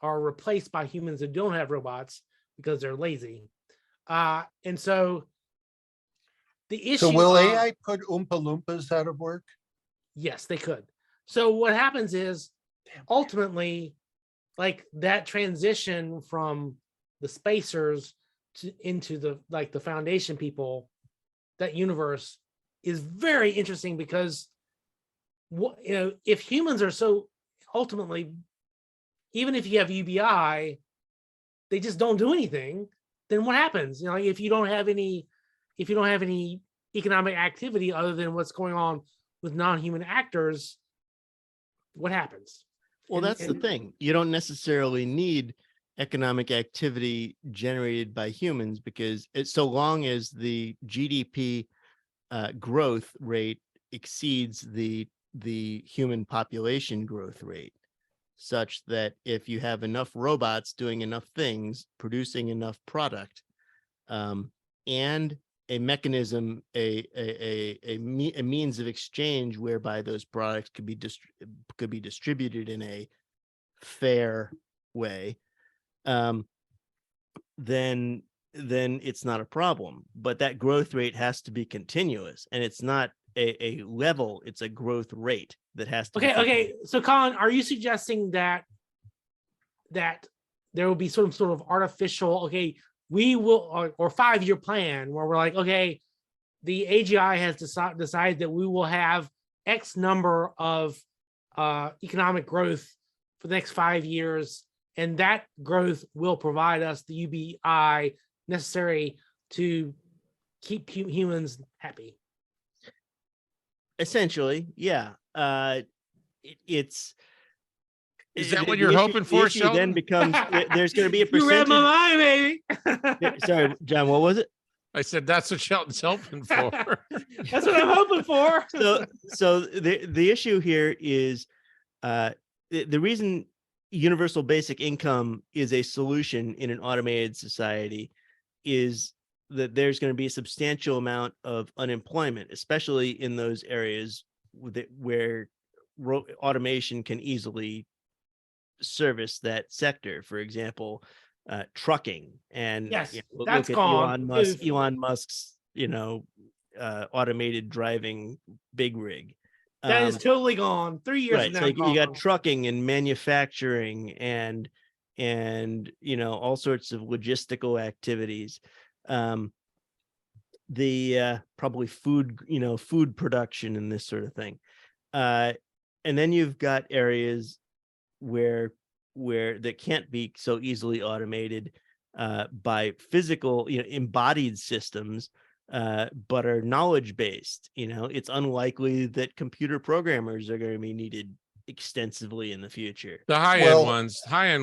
are replaced by humans that don't have robots because they're lazy. And so the issue. So will AI put Oompa Loompas out of work? Yes, they could. So what happens is ultimately, like that transition from the spacers into the Foundation people, that universe is very interesting, because if humans are so ultimately, even if you have UBI, they just don't do anything. then what happens? Like if you don't have any economic activity other than what's going on with non-human actors, what happens? Well, that's the thing. You don't necessarily need economic activity generated by humans, because it's so long as the GDP growth rate exceeds the human population growth rate, such that if you have enough robots doing enough things, producing enough product, and a mechanism, a means of exchange whereby those products could be distributed in a fair way, then it's not a problem. But that growth rate has to be continuous, and it's not a level, it's a growth rate that has to be okay. So Colin, are you suggesting that there will be some sort of artificial, we will, or 5-year plan where we're like, okay, the AGI has decided that we will have X number of economic growth for the next 5 years, and that growth will provide us the UBI necessary to keep humans happy? Essentially, yeah. It's Is that what you're hoping for, the issue Sheldon? then becomes there's going to be a You read percentage. my mind, baby. Sorry, John, what was it? I said that's what Sheldon's hoping for. That's what I'm hoping for. So the issue here is the reason universal basic income is a solution in an automated society is that there's going to be a substantial amount of unemployment, especially in those areas where automation can easily service that sector. For example, trucking, and Yes, look that's at gone. Elon Musk's automated driving big rig. That is totally gone. 3 years Right. from So now, you got trucking and manufacturing and all sorts of logistical activities. The probably food production and this sort of thing. And then you've got areas where that can't be so easily automated by physical, embodied systems, but are knowledge based. It's unlikely that computer programmers are going to be needed extensively in the future. The high-end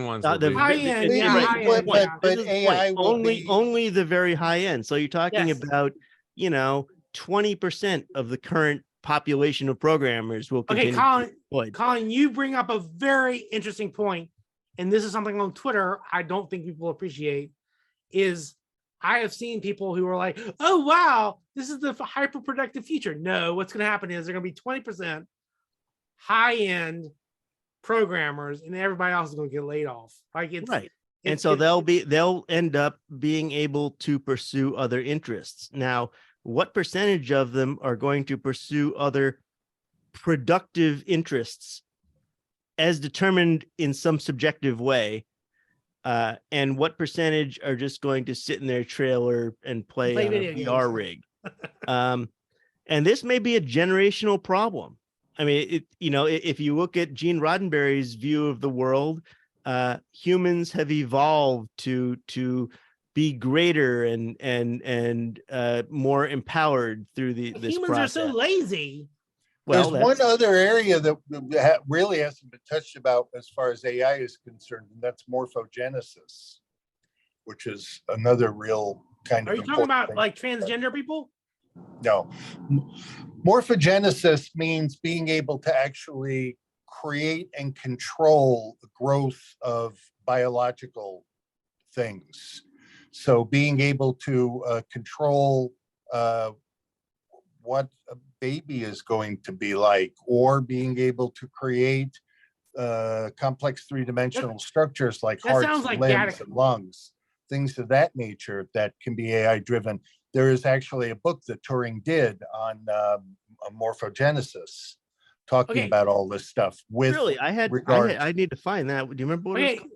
ones will The be. high-end, yeah, yeah, right. high-end, but This is the AI point. will be only the very high end. So you're talking Yes. about 20% of the current population of programmers will Okay, continue. Colin, to be employed. Colin, you bring up a very interesting point, and this is something on Twitter I don't think people appreciate, is I have seen people who are like, oh, wow, this is the hyper-productive future. No, what's going to happen is they're going to be 20% high-end programmers, and everybody else is going to get laid off. Like it's Right. And so they'll end up being able to pursue other interests. Now, what percentage of them are going to pursue other productive interests as determined in some subjective way? And what percentage are just going to sit in their trailer and play on a video VR games. rig? And this may be a generational problem. I mean, if you look at Gene Roddenberry's view of the world, humans have evolved to be greater and more empowered through this humans process. are so lazy. Well, There's one other area that really hasn't been touched about as far as AI is concerned, and that's morphogenesis, which is another real kind of. Are you talking about thing. like transgender people? No. Morphogenesis means being able to actually create and control the growth of biological things. So being able to control what a baby is going to be like, or being able to create complex three-dimensional structures like hearts, sounds like limbs, and lungs, things of that nature that can be AI driven. There is actually a book that Turing did on morphogenesis, talking about all this stuff. With really, I need to find that. Do you remember what it was called?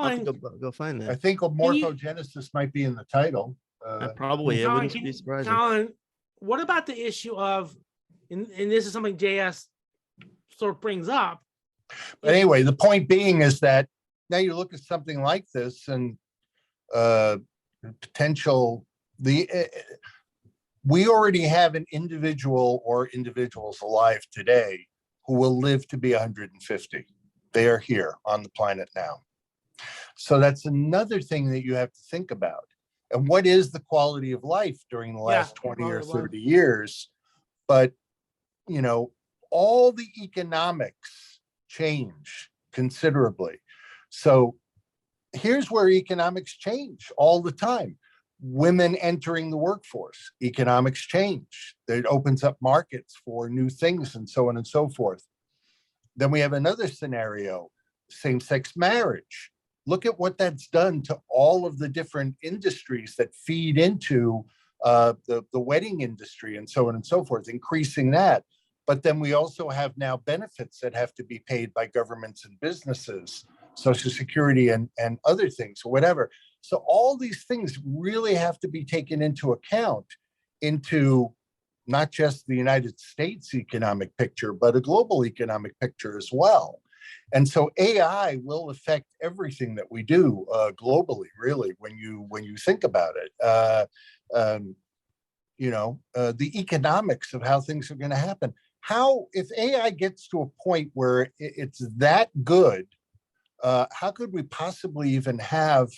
I'll have Colin, to go find that. I think morphogenesis might be in the title. Probably, it Colin, wouldn't be surprising. Colin, what about the issue of, and this is something JS sort of brings up. But anyway, the point being is that now you look at something like this, and potential, we already have an individual or individuals alive today who will live to be 150. They are here on the planet now. So that's another thing that you have to think about. And what is the quality of life during the last 20 or 30 years? But, you know, all the economics change considerably. So here's where economics change all the time. Women entering the workforce, economics change. It opens up markets for new things and so on and so forth. Then we have another scenario, same-sex marriage. Look at what that's done to all of the different industries that feed into the wedding industry and so on and so forth, increasing that. But then we also have now benefits that have to be paid by governments and businesses, Social Security and other things, or whatever. So all these things really have to be taken into account into not just the United States economic picture, but a global economic picture as well. And so AI will affect everything that we do globally, really, when you think about it. The economics of how things are going to happen. How, if AI gets to a point where it's that good, how could we possibly even have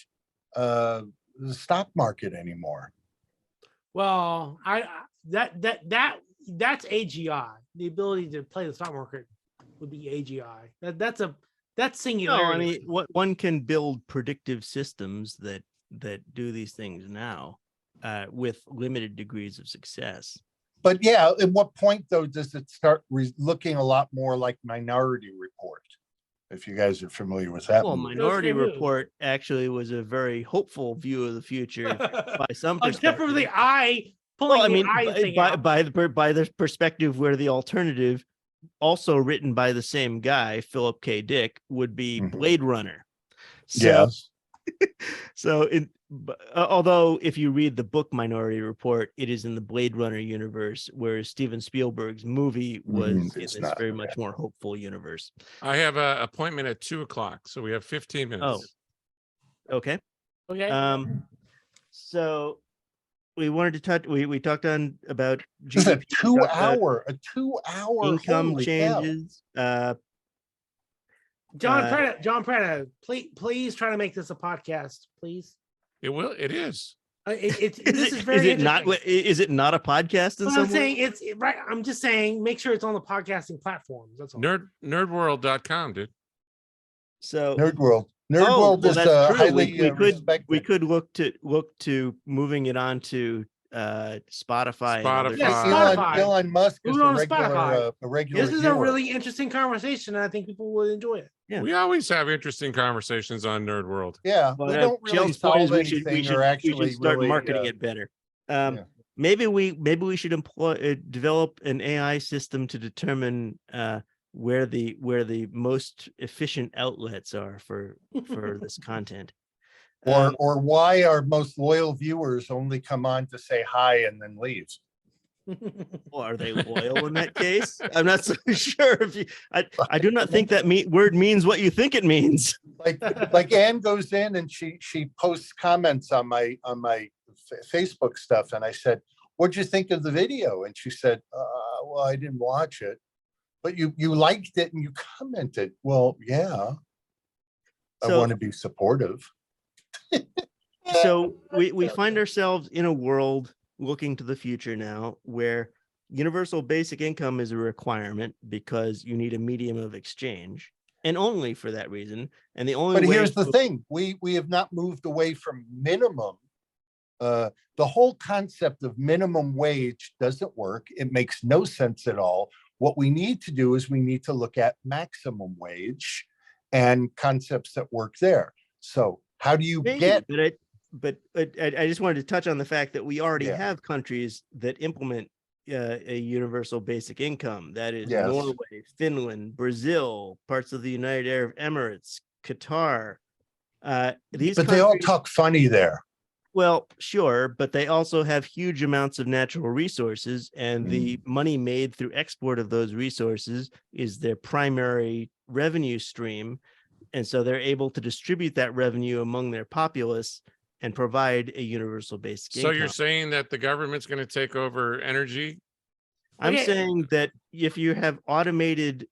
the stock market anymore? Well, that's AGI. The ability to play the stock market would be AGI. That's singularity. No, I mean, what one can build predictive systems that do these things now with limited degrees of success. But yeah, at what point though does it start looking a lot more like Minority Report? If you guys are familiar with that. Well, movie. Minority Report actually was a very hopeful view of the future by some perspective. Except for the eye pulling by the perspective where the alternative, also written by the same guy, Philip K. Dick, would be Blade Runner. So, yes. So, although if you read the book Minority Report, it is in the Blade Runner universe, whereas Steven Spielberg's movie was in this very much more hopeful universe. I have an appointment at 2:00, so we have 15 minutes. Oh, okay. Okay. So we wanted to touch. We talked on about GDP, a 2 hour income changes. John Pretto, please try to make this a podcast, please. It will. It is. This is very. Is it not a podcast? I'm saying it's right. I'm just saying, make sure it's on the podcasting platforms. That's all. Nerdworld.com, dude. So NerdWorld is highly respected. We could look to moving it on to Spotify. Elon Musk is a regular. This is a really interesting conversation, and I think people will enjoy it. Yeah. We always have interesting conversations on Nerd World. Yeah, but we don't really solve anything we should start marketing it better. Maybe we should develop an AI system to determine where the most efficient outlets are for this content. Or why our most loyal viewers only come on to say hi and then leave. Well, are they loyal in that case? I'm not so sure. I do not think that word means what you think it means. Like Anne goes in and she posts comments on my Facebook stuff, and I said, "What'd you think of the video?" And she said, "Well, I didn't watch it, but you liked it and you commented." Well, yeah, I want to be supportive. So we find ourselves in a world looking to the future now where universal basic income is a requirement because you need a medium of exchange, and only for that reason. And the only here's the thing, we have not moved away from minimum. The whole concept of minimum wage doesn't work. It makes no sense at all. What we need to do is we need to look at maximum wage and concepts that work there. So how do you get? But I just wanted to touch on the fact that we already have countries that implement a universal basic income. That is Norway, Finland, Brazil, parts of the United Arab Emirates, Qatar. But they all talk funny there. Well, sure, but they also have huge amounts of natural resources, and the money made through export of those resources is their primary revenue stream. And so they're able to distribute that revenue among their populace and provide a universal basic So income. you're saying that the government's going to take over energy? I'm Okay. saying that if you have automated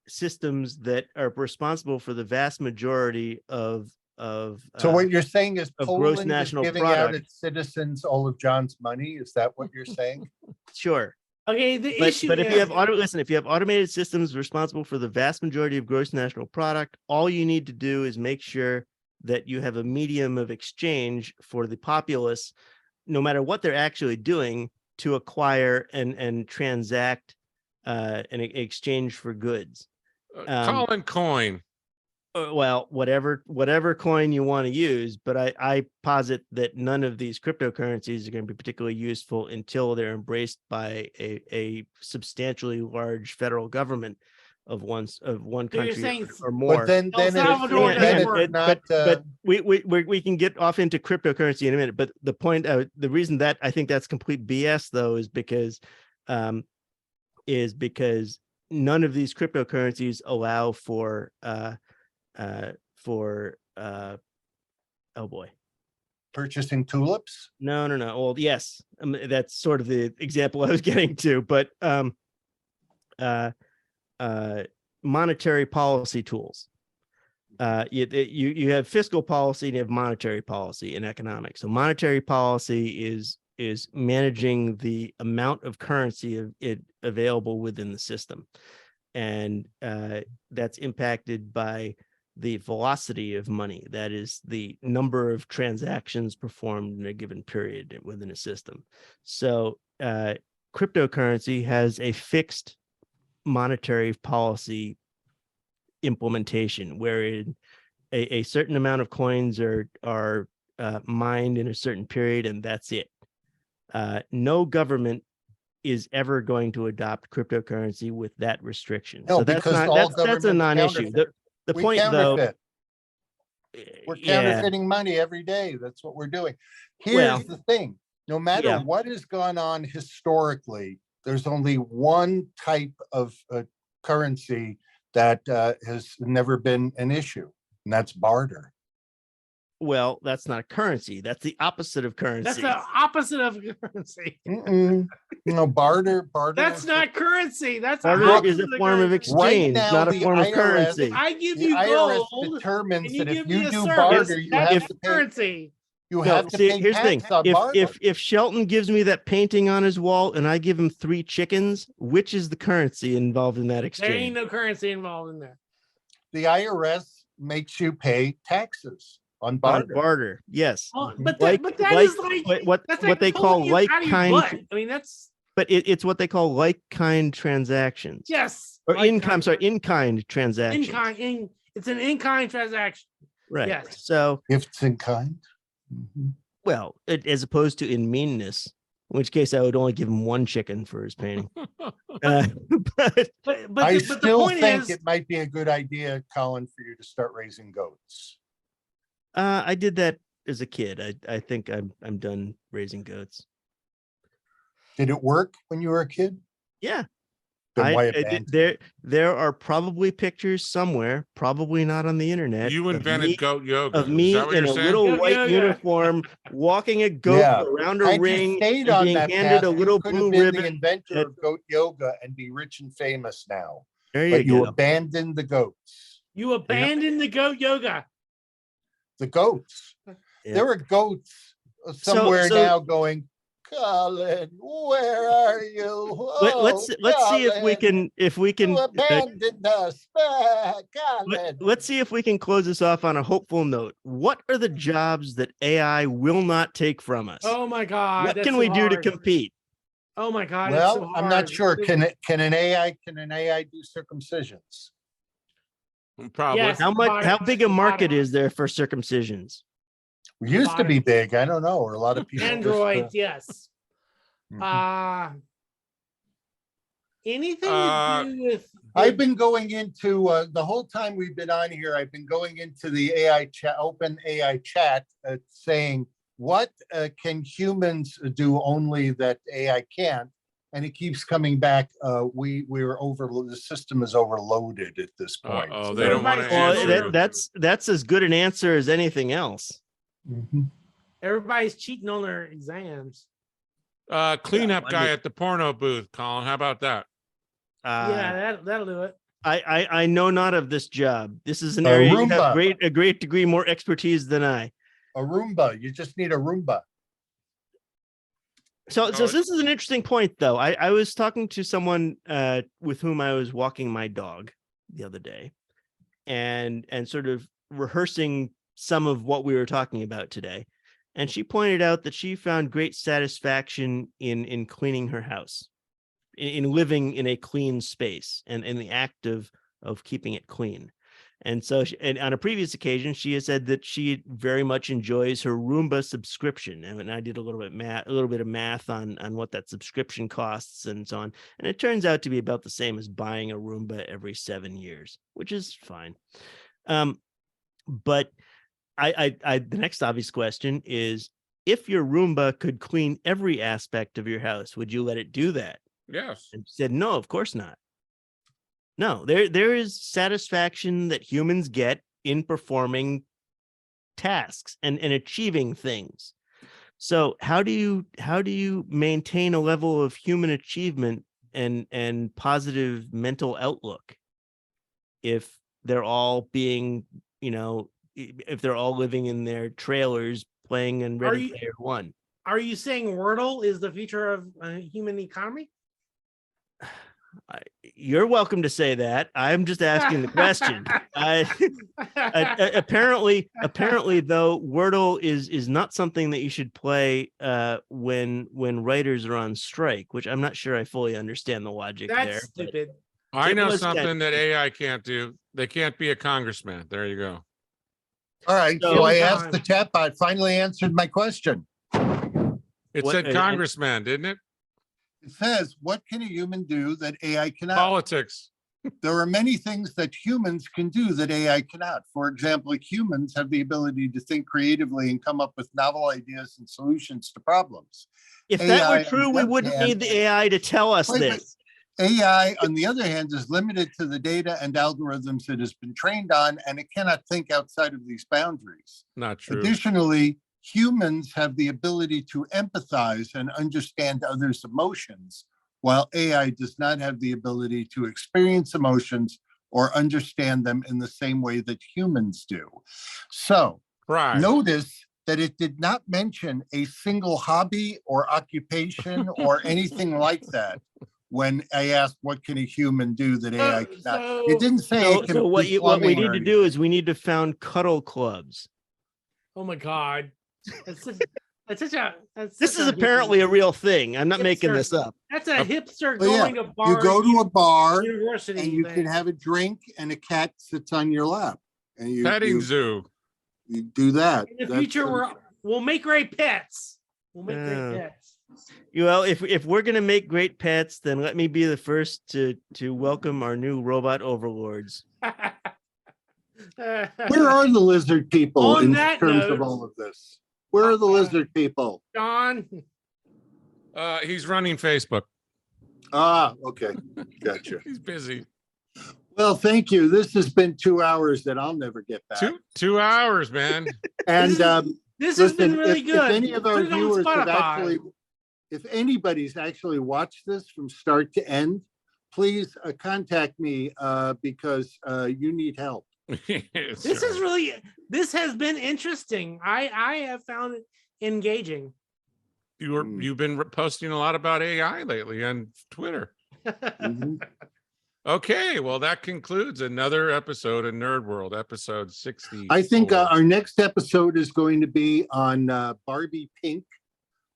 systems that are responsible for the vast majority of So what you're saying is of gross Poland is national giving out product. its citizens all of John's money? Is that what you're saying? Sure. Okay, the But, issue but if is, you have if you have automated systems responsible for the vast majority of gross national product, all you need to do is make sure that you have a medium of exchange for the populace, no matter what they're actually doing, to acquire and transact and exchange for goods. Colin coin. Well, whatever coin you want to use, but I posit that none of these cryptocurrencies are going to be particularly useful until they're embraced by a substantially large federal government of one country saying or more. But then El Salvador it's not. But we can get off into cryptocurrency in a minute. But the point, the reason that I think that's complete BS though is because none of these cryptocurrencies allow for oh boy, Purchasing tulips? no. Well, yes, that's sort of the example I was getting to, but monetary policy tools. You have fiscal policy and you have monetary policy in economics. So monetary policy is managing the amount of currency available within the system, and that's impacted by the velocity of money. That is the number of transactions performed in a given period within a system. So cryptocurrency has a fixed monetary policy implementation wherein a certain amount of coins are mined in a certain period, and that's it. No government is ever going to adopt cryptocurrency with that restriction. No, So that's a non-issue. The We point though, counterfeit. We're counterfeiting money every day. That's what we're doing. Here's the thing. No matter what has gone on historically, there's only one type of currency that has never been an issue, and that's barter. well, that's not a currency. That's the opposite of currency. that's the opposite of currency. No, barter. That's is not currency. That's the Barter opposite is a of the form of currency. exchange, now, not a the form of IRS currency. I give The you IRS gold, determines and you that if give me you a do service. barter, you That's have to pay. currency. You No, have to see, pay here's the thing. tax on barter. If Shelton gives me that painting on his wall and I give him 3 chickens, which is the currency involved in that There exchange? ain't no currency involved in there. The IRS makes you pay taxes on On barter. barter, yes. Oh, but Like- that like is like that's what they call pulling it out of your like-kind, butt. I mean, that's but it's what they call like-kind transactions. yes. Or like in-kind, in-kind transactions. It's an in-kind transaction. Right. yes. So, Gifts in kind. Mhm. well, as opposed to in meanness, in which case I would only give him 1 chicken for his painting. But But I the still point think is, it might be a good idea, Colin, for you to start raising goats. I did that as a kid. I think I'm done raising goats. Did it work when you were a kid? Yeah. Then why I abandon did, there are probably pictures somewhere, probably not on the internet. You of invented me- goat yoga. of Is me that what in you're a saying? little Goat white yoga. uniform, walking a goat Yeah. around a Had you ring, stayed and on being that handed path, a little you could have blue been the ribbon. inventor that- of goat yoga and be rich and famous now. There But you go. abandoned the goats. you abandoned the goat yoga. The goats. Yeah. There are goats somewhere so- now going, Colin, where are you? Let's see if we Colin, can you abandoned us. Colin. let's see if we can close this off on a hopeful note. What are the jobs that AI will not take from us? Oh my God. What that's can so we do to hard. compete? Oh my God. it's Well, so I'm not hard. sure. Can an AI do circumcisions? Probably. Yes. How robotic- big a market robotic. is there for circumcisions? We used to be Robotics. big. I don't know. Or a lot of people. just, Androids, yes. Mhm. Anything Uh, to do with I've been going into the whole time we've been on here. I've been going into the AI chat, open AI chat, saying what can humans do only that AI can't, and it keeps coming back. We're over. The system is overloaded at this point. Uh-oh, So they don't want to everybody- answer. That's as good an answer as anything else. Mhm. Everybody's cheating on their exams. Cleanup I guy mean- at the porno booth, Colin. How about that? Yeah, that'll do it. I know not of this job. This is an A area you have Roomba. a great degree more expertise than I. A Roomba. You just need a Roomba. So Oh, this is an interesting point, though. I was talking to someone with whom I was walking my dog the other day, and sort of rehearsing some of what we were talking about today. And she pointed out that she found great satisfaction in cleaning her house, in living in a clean space, and in the act of keeping it clean. And so, and on a previous occasion, she has said that she very much enjoys her Roomba subscription. And I did a little bit of math on what that subscription costs and so on. And it turns out to be about the same as buying a Roomba every 7 years, which is fine. But the next obvious question is, if your Roomba could clean every aspect of your house, would you let it do that? yes. And she said, no, of course not. No, there is satisfaction that humans get in performing tasks and achieving things. So how do you maintain a level of human achievement and positive mental outlook if they're all being, if they're all living in their trailers playing in Ready Player One? Are you saying Wordle is the future of human economy? You're welcome to say that. I'm just asking the question. Apparently, though, Wordle is not something that you should play when writers are on strike, which I'm not sure I fully understand the logic there. That's stupid. I know was something that AI can't do. They can't be a congressman. There you go. All right. So- So I asked the chatbot, finally answered my question. It What- said and- congressman, didn't it? It says, what can a human do that AI cannot? Politics. There are many things that humans can do that AI cannot. For example, humans have the ability to think creatively and come up with novel ideas and solutions to problems. If that AI, were true, on we the wouldn't other need the hand- AI to tell us Wait, this. AI, on the other hand, is limited to the data and algorithms it has been trained on, and it cannot think outside of these boundaries. Not true. Additionally, humans have the ability to empathize and understand others' emotions, while AI does not have the ability to experience emotions or understand them in the same way that humans do. So Right. notice that it did not mention a single hobby or occupation or anything like that when I asked, what can a human do that AI cannot? It didn't say it can So what do what we plumbing or need to do is we need to found cuddle clubs. Oh my god. This This is apparently a real thing. I'm not making this up. That's a hipster Oh, yeah. going to bar. You go to a bar university and you thing. can have a drink and a cat sits on your lap. And you, Petting you, zoo. you do that. In the That's- future, we'll make great pets. We'll make Yeah. great pets. Well, if we're gonna make great pets, then let me be the first to welcome our new robot overlords. Where are the lizard people On in that terms of note- all of this? Where are the lizard people? John? He's running Facebook. Ah, okay. Gotcha. He's busy. Well, thank you. This has been 2 hours that I'll never get back. 2 hours, man. And This has been listen, really if good. any of our Put it on viewers have Spotify. actually, if anybody's actually watched this from start to end, please contact me because you need help. This has been interesting. I have found it engaging. You've been posting a lot about AI lately on Twitter. Mhm. Okay, well, that concludes another episode of Nerd World, episode 60. I think our next episode is going to be on Barbie Pink,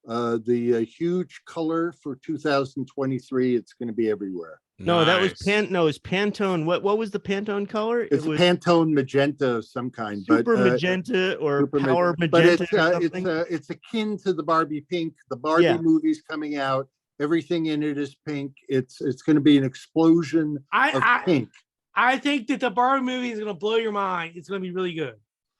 the huge color for 2023. It's going to be everywhere. No, that was it's Pantone. What was the Pantone color? It's It was Pantone magenta of some kind, super but magenta or super power but magenta. it's or something. it's akin to the Barbie Pink. The Barbie Yeah. movie's coming out. Everything in it is pink. It's going to be an explosion of I pink. I think that the Barbie movie is going to blow your mind. It's going to be really good.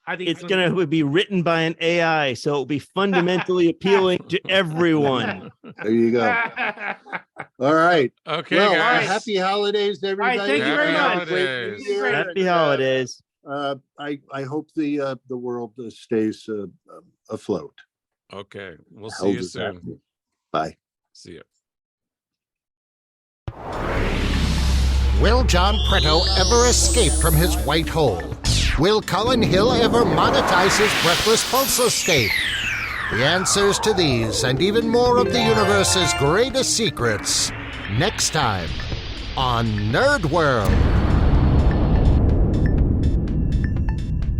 I think It's gonna be written by an AI, so it'll be fundamentally appealing to everyone. There you go. All right. Okay, Well, guys. happy holidays, everybody. thank you very Happy much. holidays. Year, Happy and, holidays. I hope the world stays afloat. Okay, we'll see Hell you does that soon. mean? Bye. See you. Will John Pretto ever escape from his white hole? Will Colin Hill ever monetize his breathless pulse escape? The answers to these and even more of the universe's greatest secrets next time on NerdWorld.